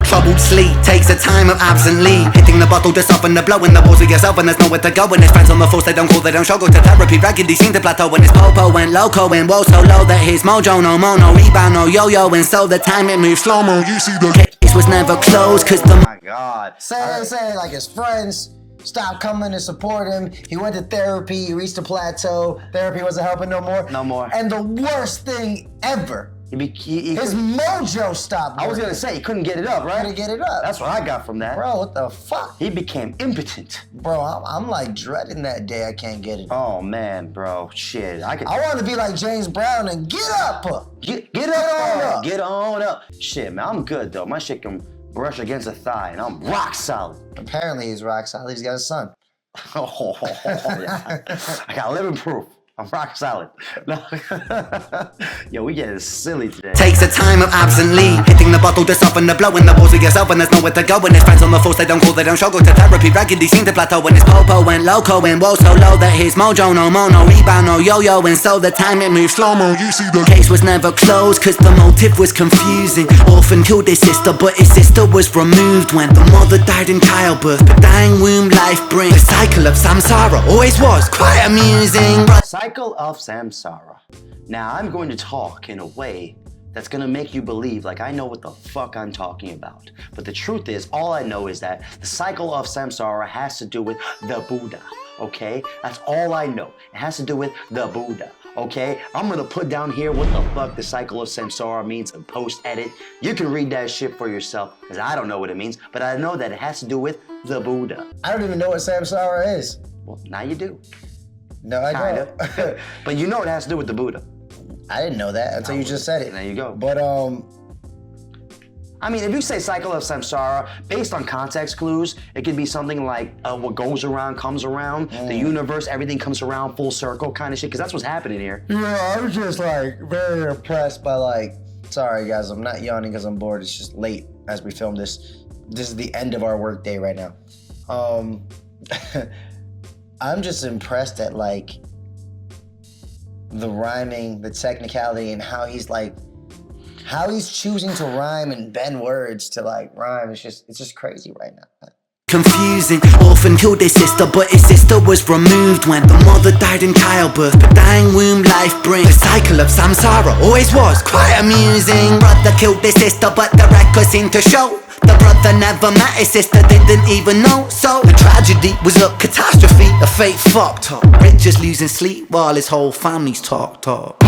Troubled sleep, takes a time of absent leave. Hitting the bottle to soften the blow. In the balls of yourself and there's nowhere to go. When his friends on the force, they don't call, they don't show. Go to therapy, raggedy seem to plateau. When his popo went loco and woe so low that his mojo no mo, no rebound, no yo-yo. And so the time it moved slow-mo. You see the case was never closed, cause the Oh my God. Say like his friends. stopped coming to support him. He went to therapy. He reached a plateau. Therapy wasn't helping no more. No more. And the worst thing ever, his mojo stopped working. I was gonna say, he couldn't get it up, right? Couldn't get it up. That's what I got from that. Bro, what the fuck? He became impotent. Bro, I'm like dreading that day I can't get it. Oh man, bro, shit. I want to be like James Brown and get up. Get up. Get on up. Shit, man, I'm good though. My shit can brush against a thigh and I'm rock solid. Apparently he's rock solid. He's got a son. Oh, yeah. I got living proof. I'm rock solid. No. Yo, we getting silly today. Takes a time of absently hitting the bottle to soften the blow in the walls with yourself when there's nowhere to go. When his friends on the force, they don't call, they don't show. Go to therapy, raggedy seem to plateau. When his popo went loco and woe so low that his mojo no mono rebound no yo-yo. And so the time it moved slow-mo. You see the case was never closed cause the motive was confusing. Orphan killed his sister but his sister was removed when the mother died in childbirth. But dying womb life brings the cycle of samsara. Always was quite amusing. Cycle of samsara. Now I'm going to talk in a way that's gonna make you believe like I know what the fuck I'm talking about. But the truth is, all I know is that the cycle of samsara has to do with the Buddha, okay? That's all I know. It has to do with the Buddha, okay? I'm gonna put down here what the fuck the cycle of samsara means and post-edit. You can read that shit for yourself, because I don't know what it means, but I know that it has to do with the Buddha. I don't even know what samsara is. Well, now you do. No, I don't. Kinda. But you know it has to do with the Buddha. I didn't know that until you just said it. There you go. But I mean, if you say cycle of samsara, based on context clues, it could be something like what goes around comes around, the universe, everything comes around full circle kind of shit, because that's what's happening here. Yeah, I was just like very impressed by like, sorry guys, I'm not yawning because I'm bored. It's just late as we film this. This is the end of our work day right now. I'm just impressed at like the rhyming, the technicality, and how he's choosing to rhyme and bend words to like rhyme. It's just crazy right now. Confusing, orphan killed his sister, but his sister was removed when the mother died in childbirth. But dying womb life brings the cycle of samsara. Always was quite amusing. Brother killed his sister, but the record seemed to show the brother never met his sister, didn't even know. So the tragedy was a catastrophe, a fate fucked up. Rich just losing sleep while his whole family's talked up.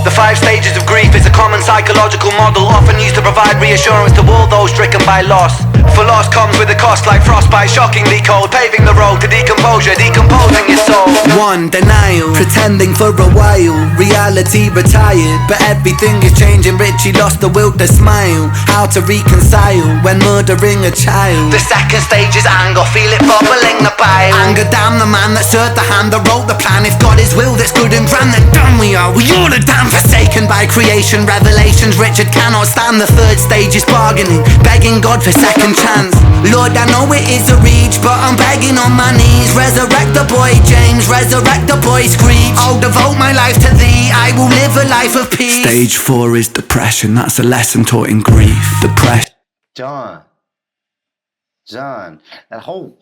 The 5 stages of grief is a common psychological model, often used to provide reassurance to all those stricken by loss. For loss comes with a cost like frostbite, shockingly cold, paving the road to decomposure, decomposing your soul. 1. Denial, pretending for a while, reality retired, but everything is changing. Richie lost the will to smile, how to reconcile when murdering a child. The 2nd stage is anger, feel it bubbling the bile. Anger, damn the man that served the hand that wrote the plan. If God is will that's good and grand, then damn we are all a damn forsaken by creation. Revelations Richard cannot stand. The 3rd stage is bargaining, begging God for second chance. Lord, I know it is a reach, but I'm begging on my knees. Resurrect the boy James, resurrect the boy Screech. I'll devote my life to thee, I will live a life of peace. Stage 4 is depression, that's a lesson taught in grief. Depression. John, that whole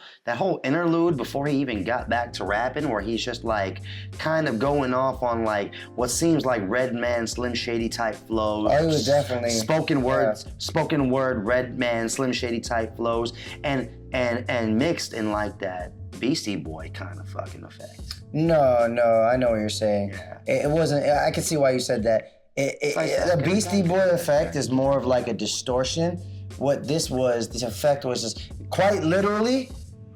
interlude before he even got back to rapping, where he's just like kind of going off on like what seems like Redman, Slim Shady type flows. Oh, he was definitely spoken word Redman, Slim Shady type flows, and mixed in like that Beastie Boy kind of fucking effect. No, I know what you're saying. Yeah. It wasn't. I can see why you said that. The Beastie Boy effect is more of like a distortion. What this effect was just quite literally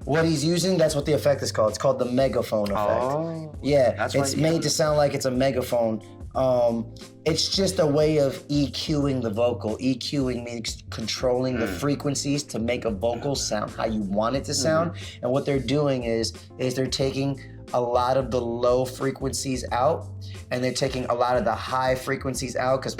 what he's using. That's what the effect is called. It's called the megaphone effect. Oh, yeah, it's made to sound like it's a megaphone. It's just a way of EQing the vocal. EQing means controlling the frequencies to make a vocal sound how you want it to sound. And what they're doing is they're taking a lot of the low frequencies out, and they're taking a lot of the high frequencies out. Because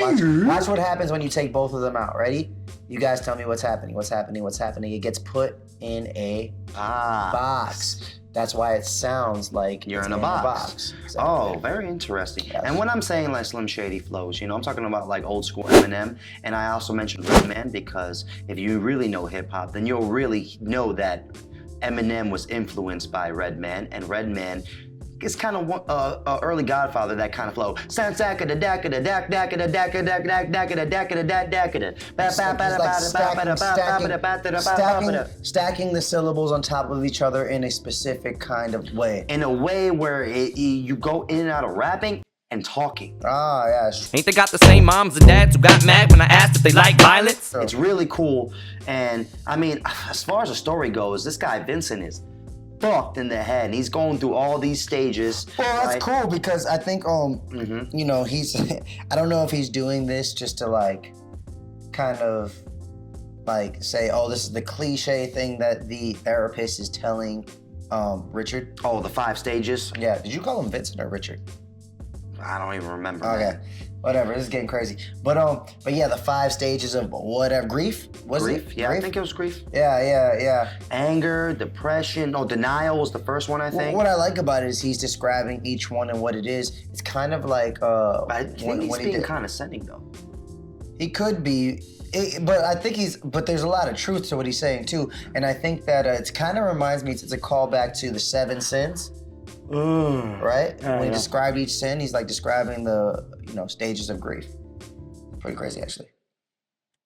watch what happens when you take both of them out. Ready? You guys tell me what's happening. It gets put in a box. That's why it sounds like you're it's in a box. Exactly. Oh, very interesting. Yes. And when I'm saying like Slim Shady flows, I'm talking about like old school Eminem, and I also mentioned Redman because if you really know hip hop, then you'll really know that Eminem was influenced by Redman, and Redman it's kind of early Godfather, that kind of flow. Stacking the syllables on top of each other in a specific kind of way. In a way where you go in and out of rapping and talking. Ah, yes. Ain't they got the same moms and dads who got mad when I asked if they like violence? It's really cool, and I mean, as far as the story goes, this guy Vincent is fucked in the head, and he's going through all these stages. Well, that's cool because I think, you know, he's, I don't know if he's doing this just to like, kind of like say, oh, this is the cliche thing that the therapist is telling Richard. Oh, the 5 stages? Yeah, did you call him Vincent or Richard? I don't even remember. Okay, man. whatever. This is getting crazy. But yeah, the 5 stages of whatever grief was Grief? it? Yeah, Grief? I think it was grief. Yeah. Anger, depression. No, denial was the first one, I think. What I like about it is he's describing each one and what it is. It's kind of like I think he's being condescending though. He could be. But I think but there's a lot of truth to what he's saying too. And I think that it kind of reminds me, it's a callback to the 7 sins. Right? When he described each sin, he's like describing the, you know, stages of grief. Pretty crazy, actually.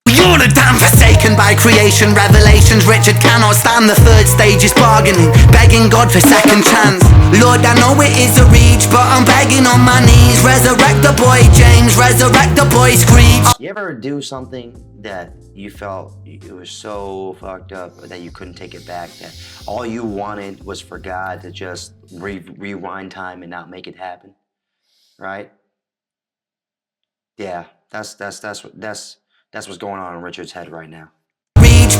You're a damn forsaken by creation revelations. Richard cannot stand the 3rd stage is bargaining, begging God for second chance. Lord, I know it is a reach, but I'm begging on my knees. Resurrect the boy James, resurrect the boy Screech. You ever do something that you felt it was so fucked up that you couldn't take it back, that all you wanted was for God to just rewind time and not make it happen, right? Yeah, that's what's going on in Richard's head right now.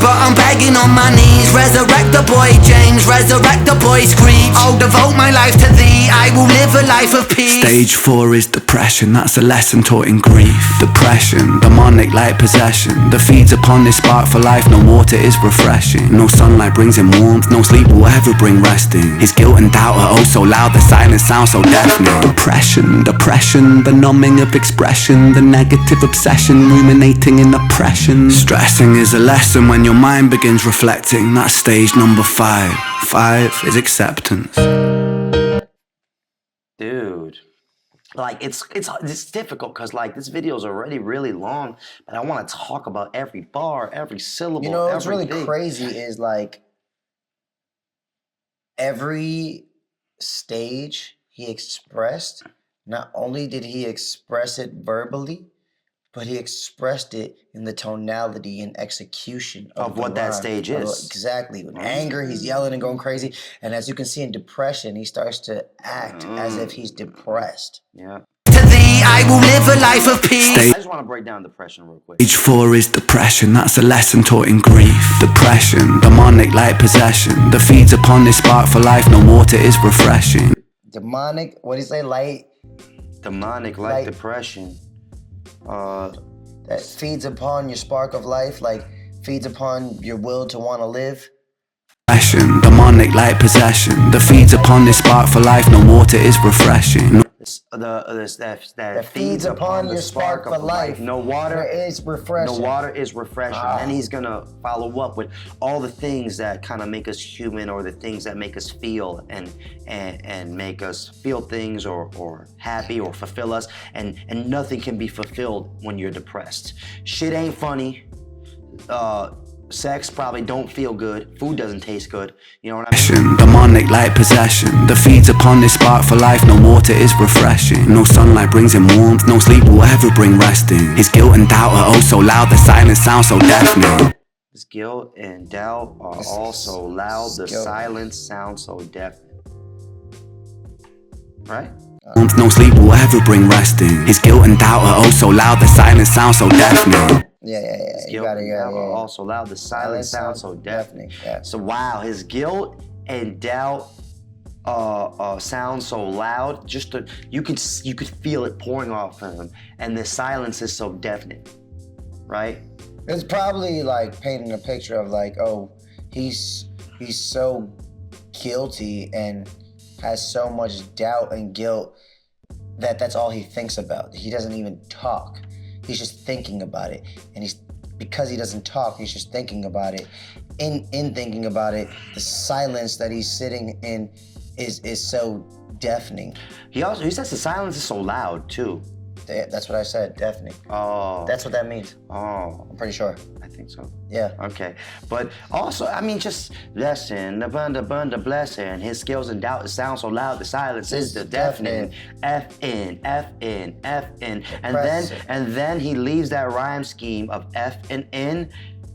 But I'm begging on my knees. Resurrect the boy James, resurrect the boy Screech. I'll devote my life to thee, I will live a life of peace. Stage 4 is depression, that's a lesson taught in grief. Depression, demonic like possession, that feeds upon this spark for life. No water is refreshing, no sunlight brings him warmth, no sleep will ever bring resting. His guilt and doubt are oh so loud, the silence sounds so deafening. Depression, the numbing of expression, the negative obsession, ruminating in oppression. Stressing is a lesson when your mind begins reflecting. That's stage number 5. 5 is acceptance. Dude, like it's difficult because like this video is already really long, but I want to talk about every bar, every syllable. You know what's really everything. crazy is like every stage he expressed, not only did he express it verbally, but he expressed it in the tonality and execution of what that stage is. Exactly. With anger, he's yelling and going crazy. And as you can see in depression, he starts to act as if he's depressed. Yeah. To thee, I will live a life of peace. I just want to break down depression real quick. Stage 4 is depression, that's a lesson taught in grief. Depression, demonic like possession, that feeds upon this spark for life. No water is refreshing. Demonic, what do you say, light? Demonic like depression. That feeds upon your spark of life, like feeds upon your will to want to live. Demonic like possession, that feeds upon this spark for life. No water is refreshing. That feeds upon your spark of life. No water is refreshing. No water is refreshing. And he's gonna follow up with all the things that kind of make us human, or the things that make us feel and make us feel things or happy or fulfill us. And nothing can be fulfilled when you're depressed. Shit ain't funny. Sex probably don't feel good. Food doesn't taste good. You know what I mean? Demonic like possession, that feeds upon this spark for life. No water is refreshing, no sunlight brings him warmth, no sleep will ever bring resting. His guilt and doubt are oh so loud, the silence sounds so deafening. His guilt and doubt are all so loud, the silence sounds so deafening. Right? No sleep will ever bring resting. His guilt and doubt are oh so loud, the silence sounds so deafening. Yeah. You got it, Also loud, the silence sounds so deafening. Yeah. So wow, his guilt and doubt sound so loud. Just you could feel it pouring off of him, and the silence is so deafening, right? It's probably like painting a picture of like, oh, he's so guilty and has so much doubt and guilt that that's all he thinks about. He doesn't even talk. He's just thinking about it. And because he doesn't talk, he's just thinking about it. In thinking about it, the silence that he's sitting in is so deafening. He says the silence is so loud too. That's what I said, deafening. Oh. That's what that means. Oh. I'm pretty sure. I think so. Yeah. Okay. But also, I mean, just blessing, the blessing. His skills and doubt sound so loud. The silence is the deafening. F-in. And then he leaves that rhyme scheme of F and N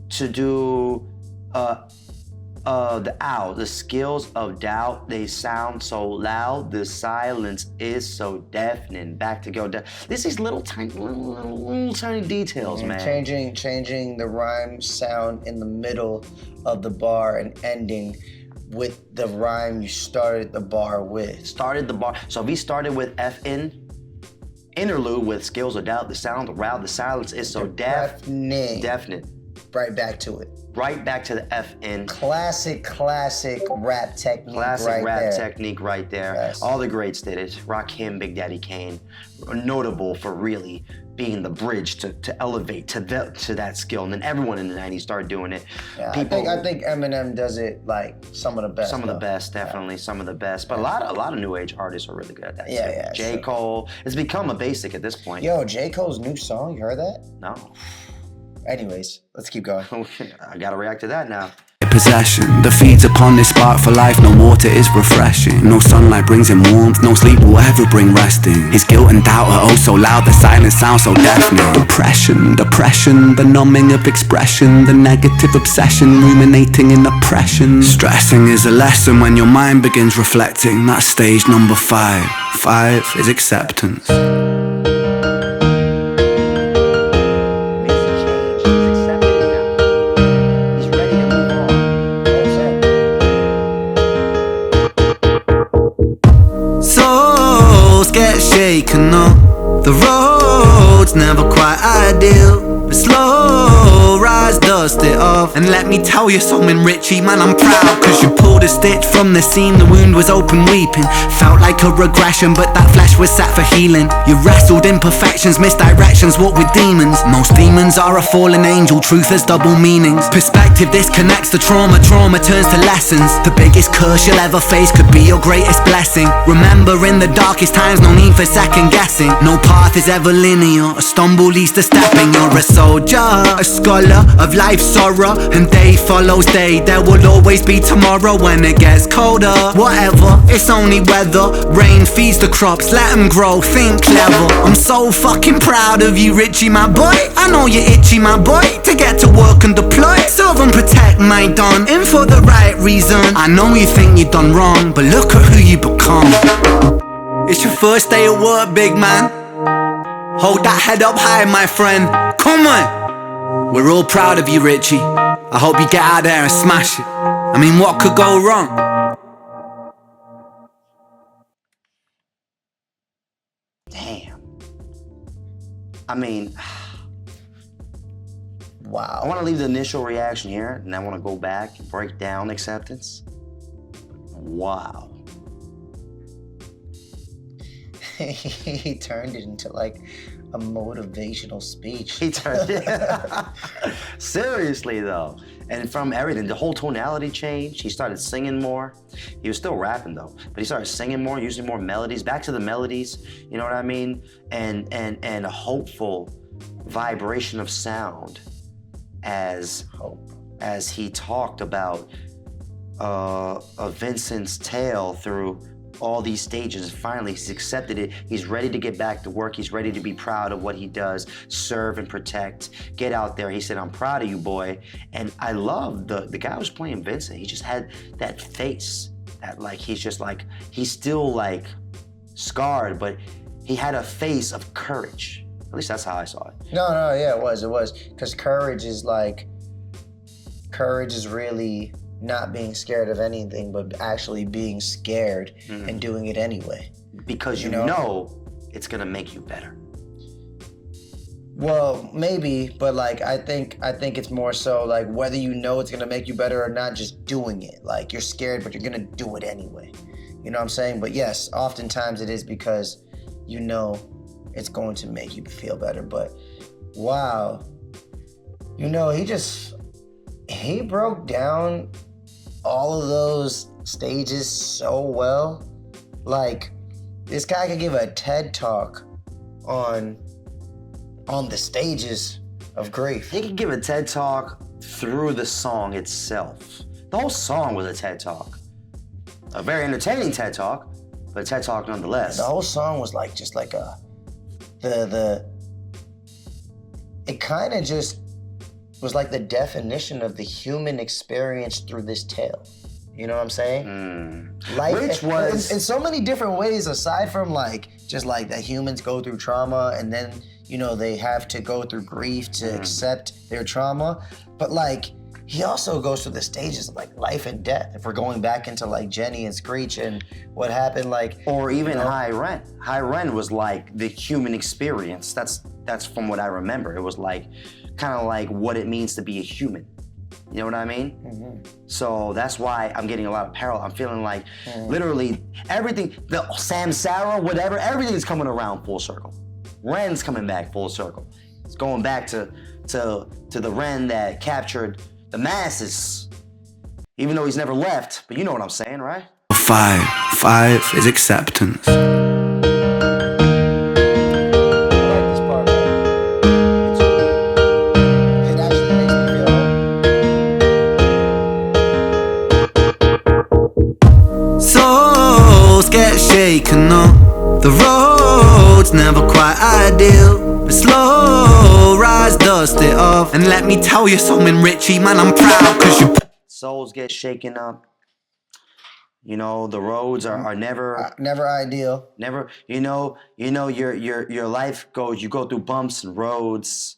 to do the owl. The skills of doubt, they sound so loud. The silence is so deafening. Back to go down. This is little tiny details, man. Changing the rhyme sound in the middle of the bar and ending with the rhyme you started the bar with. So if we started with F-in, interlude with skills of doubt, the sound loud, the silence is so deafening. Right back to it. Right back to the F-in. Classic rap technique technique right there. Yes. All the greats did it. Rakim, Big Daddy Kane, notable for really being the bridge to elevate to that skill. And then everyone in the 90s started doing it. Yeah, I think Eminem does it like some of the best. Some of the best, definitely some of the best. But a lot of new age artists are really good at that too. Yeah. J. Cole, it's become a basic at this point. Yo, J. Cole's new song, you heard that? No. Anyways, let's keep going. I gotta react to that now. Possession that feeds upon this spark for life. No water is refreshing. No sunlight brings him warmth. No sleep will ever bring resting. His guilt and doubt are oh so loud. The silence sounds so deafening. Depression, the numbing of expression. The negative obsession, ruminating in oppression. Stressing is a lesson when your mind begins reflecting. That's stage number 5. 5 is acceptance. Get shaken up. The road's never quite ideal, but slow rise, dust it off. And let me tell you something, Richie, man, I'm proud, cause you pulled a stitch from the seam. The wound was open weeping. Felt like a regression, but that flesh was set for healing. You wrestled imperfections, misdirections, walked with demons. Most demons are a fallen angel, truth has double meanings. Perspective disconnects the trauma turns to lessons. The biggest curse you'll ever face could be your greatest blessing. Remember, in the darkest times, no need for second guessing. No path is ever linear, a stumble leads to stepping. You're a soldier, a scholar of life's sorrow, and day follows day. There will always be tomorrow when it gets colder. Whatever, it's only weather. Rain feeds the crops, let them grow, think clever. I'm so fucking proud of you, Richie, my boy. I know you're itchy, my boy, to get to work and deploy. Serve and protect my don, in for the right reason. I know you think you've done wrong, but look at who you become. It's your first day at work, big man. Hold that head up high, my friend. Come on. We're all proud of you, Richie. I hope you get out there and smash it. I mean, what could go wrong? Damn. I mean, wow. I want to leave the initial reaction here, and I want to go back and break down acceptance. Wow. He turned it into like a motivational speech. He turned it. Seriously though. And from everything, the whole tonality changed. He started singing more. He was still rapping though, but he started singing more, using more melodies, back to the melodies, you know what I mean? And a hopeful vibration of sound as he talked about Vincent's tale through all these stages. Finally, he's accepted it. He's ready to get back to work. He's ready to be proud of what he does, serve and protect, get out there. He said, I'm proud of you, boy. And I love the guy who was playing Vincent. He just had that face, that like, he's still like scarred, but he had a face of courage. At least that's how I saw it. No, yeah, it was. Because courage is really not being scared of anything, but actually being scared and doing it anyway. Because you know it's gonna make you better. Well, maybe, but like I think it's more so like whether you know it's gonna make you better or not, just doing it. Like you're scared, but you're gonna do it anyway. You know what I'm saying? But yes, oftentimes it is because you know it's going to make you feel better. But wow, he broke down all of those stages so well. Like, This guy could give a TED talk on the stages of grief. He could give a TED talk through the song itself. The whole song was a TED talk. A very entertaining TED talk, but a TED talk nonetheless. The whole song was like just like a it kind of just was like the definition of the human experience through this tale. You know what I'm saying? Life, Which was in so many different ways, aside from like just like that humans go through trauma and then, you know, they have to go through grief to accept their trauma. But like, he also goes through the stages of like life and death. If we're going back into like Jenny and Screech and what happened, like, or even High Ren. High Ren was like the human experience. That's from what I remember. It was like kind of like what it means to be a human. You know what I mean? So that's why I'm getting a lot of parallel. I'm feeling like literally everything, the samsara, whatever, everything's coming around full circle. Ren's coming back full circle. It's going back to the Ren that captured the masses, even though he's never left. But you know what I'm saying, right? 5 is acceptance. Souls get shaken up. The road's never quite ideal, but slow rise, dust it off. And let me tell you something, Richie, man, I'm proud cause you souls get shaken up. You know, the roads are never ideal. Never, you know, your life goes, you go through bumps and roads,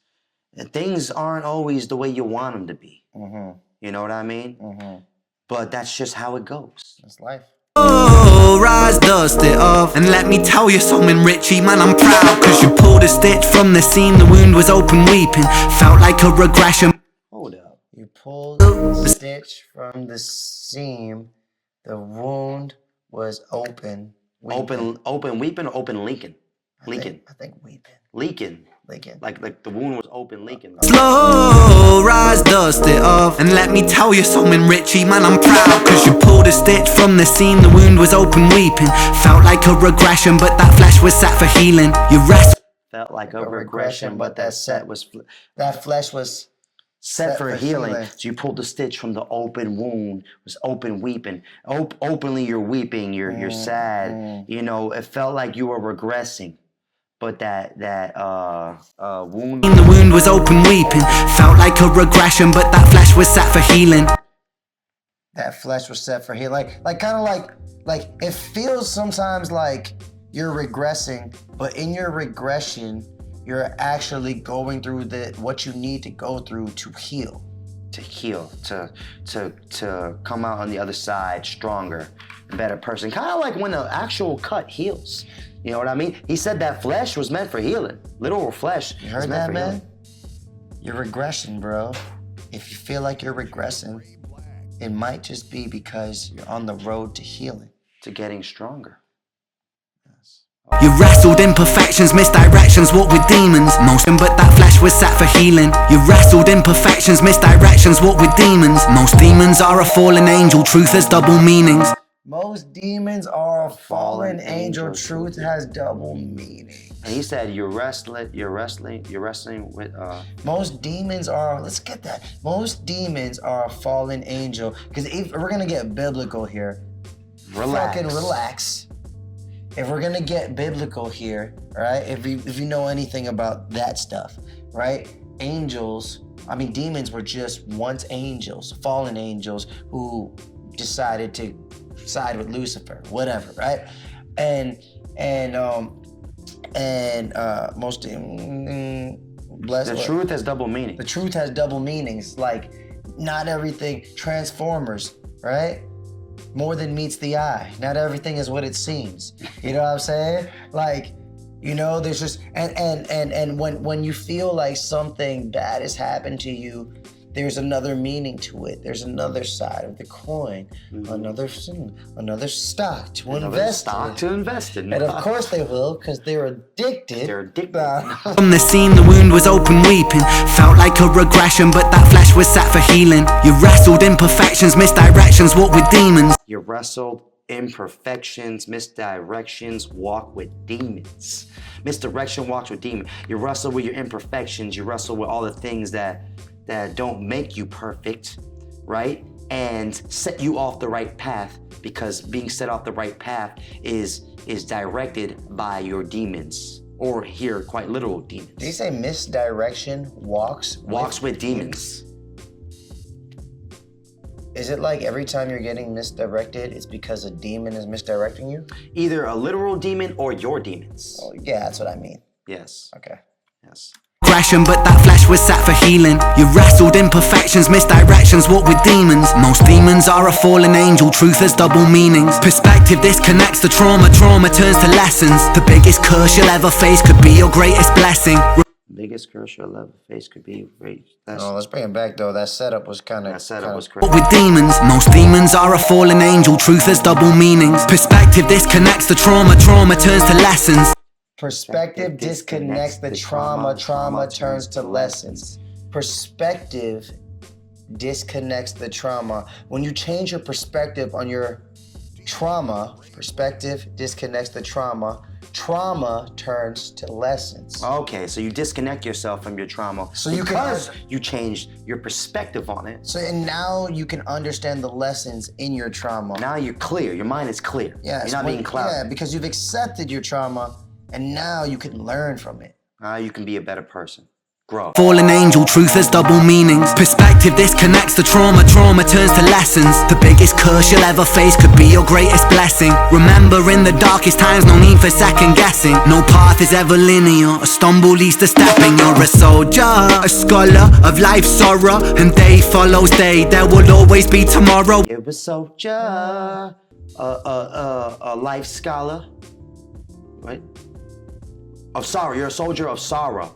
and things aren't always the way you want them to be. You know what I mean? But that's just how it goes. That's life. Oh, rise, dust it off. And let me tell you something, Richie, man, I'm proud cause you pulled a stitch from the seam. The wound was open weeping, felt like a regression. Hold up. You pulled the stitch from the seam. The wound was open. Weeping. Open weeping or open leaking? Leaking. I think weeping. Leaking. Leaking. Like the wound was open leaking. Slow rise, dust it off. And let me tell you something, Richie, man, I'm proud cause you pulled a stitch from the seam. The wound was open weeping, felt like a regression, but that flesh was set for healing. You rest. Felt like a regression, but that flesh was set for healing. So you pulled the stitch from the open wound, was open weeping. Openly you're weeping, you're sad. You know, it felt like you were regressing. But that wound. The wound was open weeping, felt like a regression, but that flesh was set for healing. That flesh was set for healing. Like kind of like it feels sometimes like you're regressing, but in your regression, you're actually going through what you need to go through to heal. To come out on the other side stronger, a better person. Kind of like when an actual cut heals. You know what I mean? He said that flesh was meant for healing. Literal flesh. You heard that, man? Your regression, bro. If you feel like you're regressing, it might just be because you're on the road to healing. To getting stronger. You wrestled imperfections, misdirections, walked with demons. But that flesh was set for healing. You wrestled imperfections, misdirections, walked with demons. Most demons are a fallen angel, truth has double meanings. Most demons are a fallen angel, truth has double meaning. And he said you're wrestling with most demons are, let's get that. Most demons are a fallen angel. Because if we're gonna get biblical here, fucking relax. If we're gonna get biblical here, right? If you know anything about that stuff, right? Demons were just once angels, fallen angels who decided to side with Lucifer, whatever, right? And most the truth has double meaning. The truth has double meanings. Like not everything. Transformers, right? More than meets the eye. Not everything is what it seems. You know what I'm saying? Like, you know, there's just and when you feel like something bad has happened to you, there's another meaning to it. There's another side of the coin, another stock to invest in. And of course they will, because they're addicted. From the seam, the wound was open weeping, felt like a regression, but that flesh was set for healing. You wrestled imperfections, misdirections, walked with demons. You wrestled imperfections, misdirections, walk with demons. Misdirection walks with demons. You wrestle with your imperfections. You wrestle with all the things that don't make you perfect, right? And set you off the right path, because being set off the right path is directed by your demons, or here, quite literal demons. Did you say misdirection walks with demons? Is it like every time you're getting misdirected, it's because a demon is misdirecting you? Either a literal demon or your demons. Oh, yeah, that's what I mean. Yes. Okay. Yes. Crashing, but that flesh was set for healing. You wrestled imperfections, misdirections, walk with demons. Most demons are a fallen angel, truth has double meanings. Perspective disconnects the trauma, trauma turns to lessons. The biggest curse you'll ever face could be your greatest blessing. Biggest curse you'll ever face could be great. Oh, let's bring it back though. That setup was kind of. That setup was crazy. Walk with demons, most demons are a fallen angel, truth has double meanings. Perspective disconnects the trauma, trauma turns to lessons. Perspective disconnects the trauma, trauma turns to lessons. Perspective disconnects the trauma. When you change your perspective on your trauma, perspective disconnects the trauma, trauma turns to lessons. Okay, so you disconnect yourself from your trauma So you changed your perspective on it. So and now you can understand the lessons in your trauma. Now you're clear. Your mind is clear. Yes, You're not being clouded. Yeah, because you've accepted your trauma and now you can learn from it. Now you can be a better person. Grow. Fallen angel, truth has double meanings. Perspective disconnects the trauma, trauma turns to lessons. The biggest curse you'll ever face could be your greatest blessing. Remember, in the darkest times, no need for second guessing. No path is ever linear, a stumble leads to stepping. You're a soldier, a scholar of life's sorrow, and day follows day, there will always be tomorrow. You're a soldier, a life scholar, right? Of sorrow, you're a soldier of sorrow,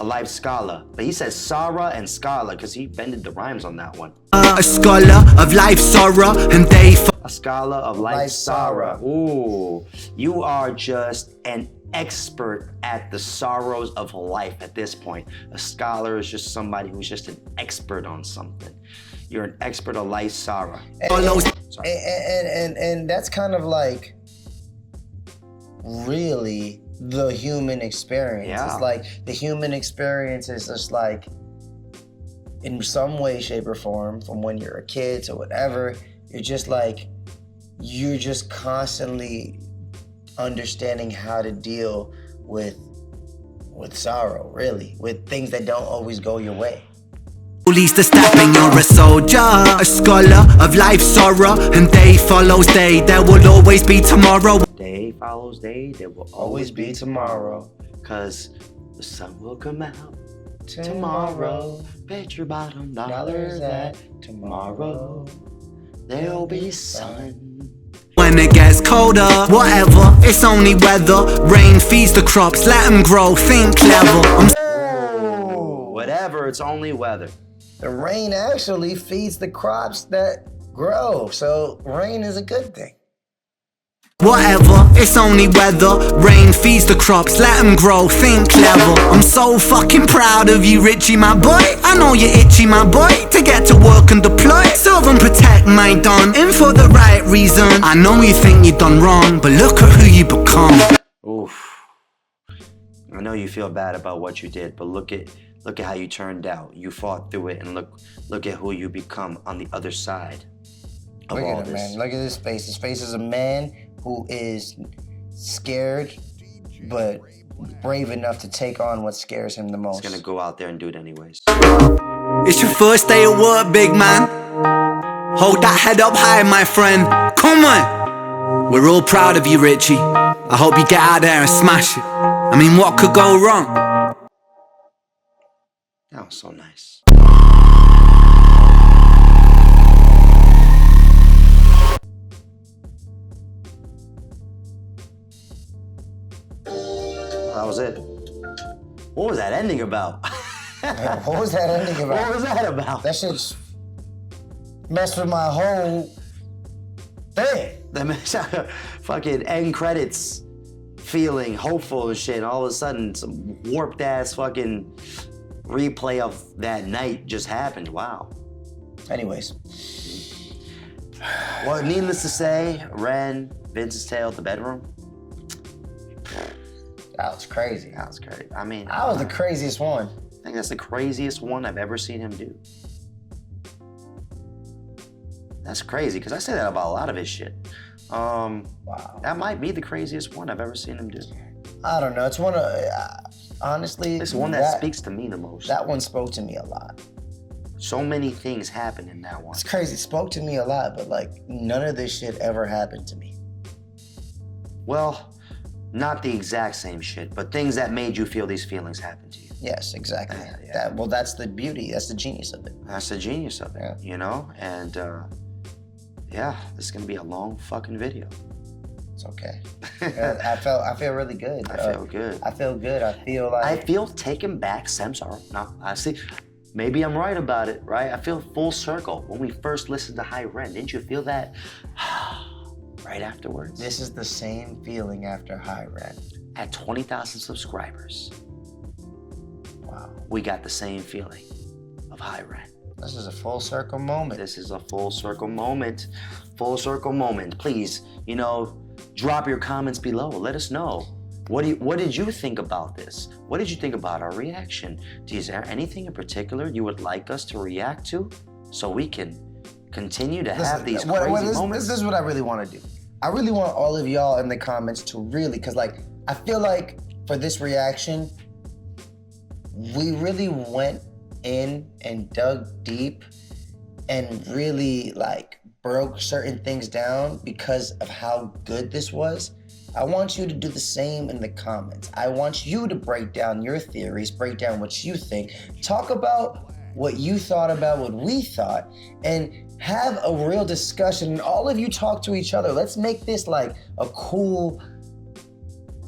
a life scholar. But he says Sarah and scholar because he bended the rhymes on that one. A scholar of life's sorrow, and they a scholar of life's sorrow. Ooh, you are just an expert at the sorrows of life at this point. A scholar is just somebody who's just an expert on something. You're an expert of life's sorrow. And that's kind of like really the human experience. Yeah. It's like the human experience is just like in some way, shape, or form, from when you're a kid to whatever, you're just constantly understanding how to deal with sorrow, really, with things that don't always go your way. leads to stepping. You're a soldier, a scholar of life's sorrow, and day follows day, there will always be tomorrow. Day follows day, there will always be tomorrow. Cause the sun will come out tomorrow. Bet your bottom dollar that tomorrow there'll be sun. When it gets colder, whatever, it's only weather. Rain feeds the crops, let them grow, think clever. Whatever, it's only weather. The rain actually feeds the crops that grow, so rain is a good thing. Whatever, it's only weather. Rain feeds the crops, let them grow, think clever. I'm so fucking proud of you, Richie, my boy. I know you're itchy, my boy, to get to work and deploy. Serve and protect my don, in for the right reason. I know you think you done wrong, but look at who you become. Oof. I know you feel bad about what you did, but look at how you turned out. You fought through it, and look at who you become on the other side of all this. Man. Look at his face. His face is a man who is scared, but brave enough to take on what scares him the most. He's gonna go out there and do it anyways. It's your first day at work, big man. Hold that head up high, my friend. Come on. We're all proud of you, Richie. I hope you get out there and smash it. I mean, what could go wrong? That was so nice. That was it. What was that ending about? What was that ending about? What was that about? That shit messed with my whole thing. That makes fucking end credits feeling hopeful and shit. And all of a sudden, some warped ass fucking replay of that night just happened. Wow. Anyways. Well, needless to say, Ren, Vincent's Tale, The Bedroom. That was crazy. That was crazy. I mean, That was the craziest one. I think that's the craziest one I've ever seen him do. That's crazy, because I say that about a lot of his shit. Wow. That might be the craziest one I've ever seen him do. I don't know. It's one of, honestly. It's one that speaks to me the most. That one spoke to me a lot. So many things happen in that one. It's crazy. It spoke to me a lot, but like none of this shit ever happened to me. Well, not the exact same shit, but things that made you feel these feelings happened to you. Yes, exactly. Yeah. That's the beauty. That's the genius of it. That's the genius of it, Yeah. you know? And yeah, this is gonna be a long fucking video. It's okay. I feel really good. I feel good. I feel good. I feel like I feel taken back. I'm sorry. No, I see. Maybe I'm right about it, right? I feel full circle. When we first listened to High Ren, didn't you feel that right afterwards? this is the same feeling after High Ren. At 20,000 subscribers, Wow. we got the same feeling of High Ren. This is a full circle moment. This is a full circle moment. Full circle moment. Please, you know, drop your comments below. Let us know. What did you think about this? What did you think about our reaction? Is there anything in particular you would like us to react to so we can continue to have these crazy moments? This is what I really want to do. I really want all of y'all in the comments to really, because like, I feel like for this reaction, we really went in and dug deep and really like broke certain things down because of how good this was. I want you to do the same in the comments. I want you to break down your theories, break down what you think, talk about what you thought about what we thought, and have a real discussion. And all of you talk to each other. Let's make this like a cool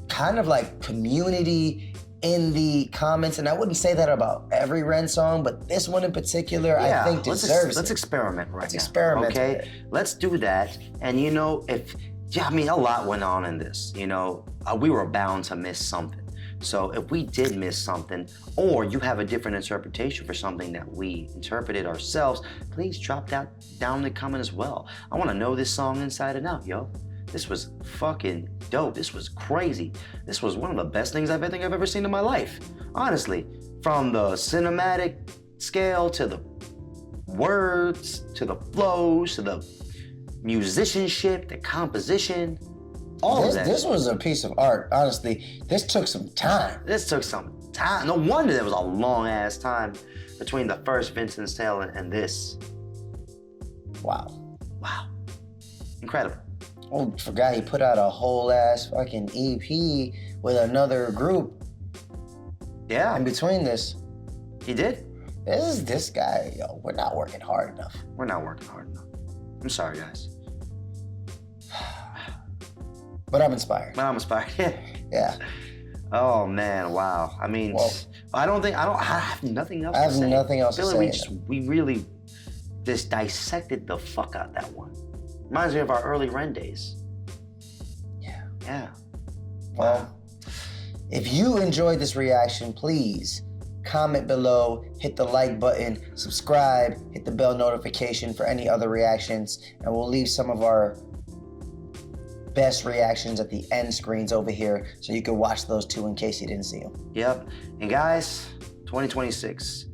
kind of like community in the comments. And I wouldn't say that about every Ren song, but this one in particular, I think deserves let's it. experiment right now. Let's experiment with Okay, it. let's do that. And you know, I mean, a lot went on in this. You know, we were bound to miss something. So if we did miss something, or you have a different interpretation for something that we interpreted ourselves, please drop that down in the comment as well. I want to know this song inside and out, yo. This was fucking dope. This was crazy. This was one of the best things I think I've ever seen in my life. Honestly, from the cinematic scale to the words, to the flows, to the musicianship, the composition, all of that. This was a piece of art, honestly. This took some time. This took some time. No wonder there was a long ass time between the first Vincent's Tale and this. Wow. Wow. Incredible. Oh, forgot he put out a whole ass fucking EP with another group Yeah, in between this. he did. This guy, yo, we're not working hard enough. We're not working hard enough. I'm sorry, guys. But I'm inspired. But I'm inspired. Yeah. Oh man, wow. I mean, Well, I have nothing else I have to say. nothing else I feel to like say. we really just dissected the fuck out that one. Reminds me of our early Ren days. Yeah. Yeah. Well, if you enjoyed this reaction, please comment below, hit the like button, subscribe, hit the bell notification for any other reactions, and we'll leave some of our best reactions at the end screens over here so you can watch those too in case you didn't see them. Yep. And guys, 2026.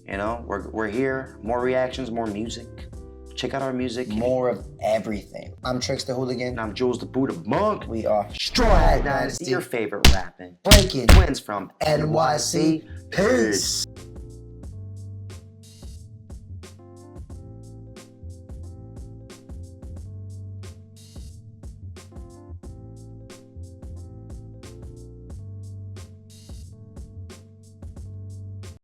You know, we're here. More reactions, more music. Check out our music. More of everything. I'm Trickster Hooligan. And I'm Jules the Buddha Monk. We are Strawhat Dynasty, your favorite rapping Breaking twins from NYC. NYC. Peace.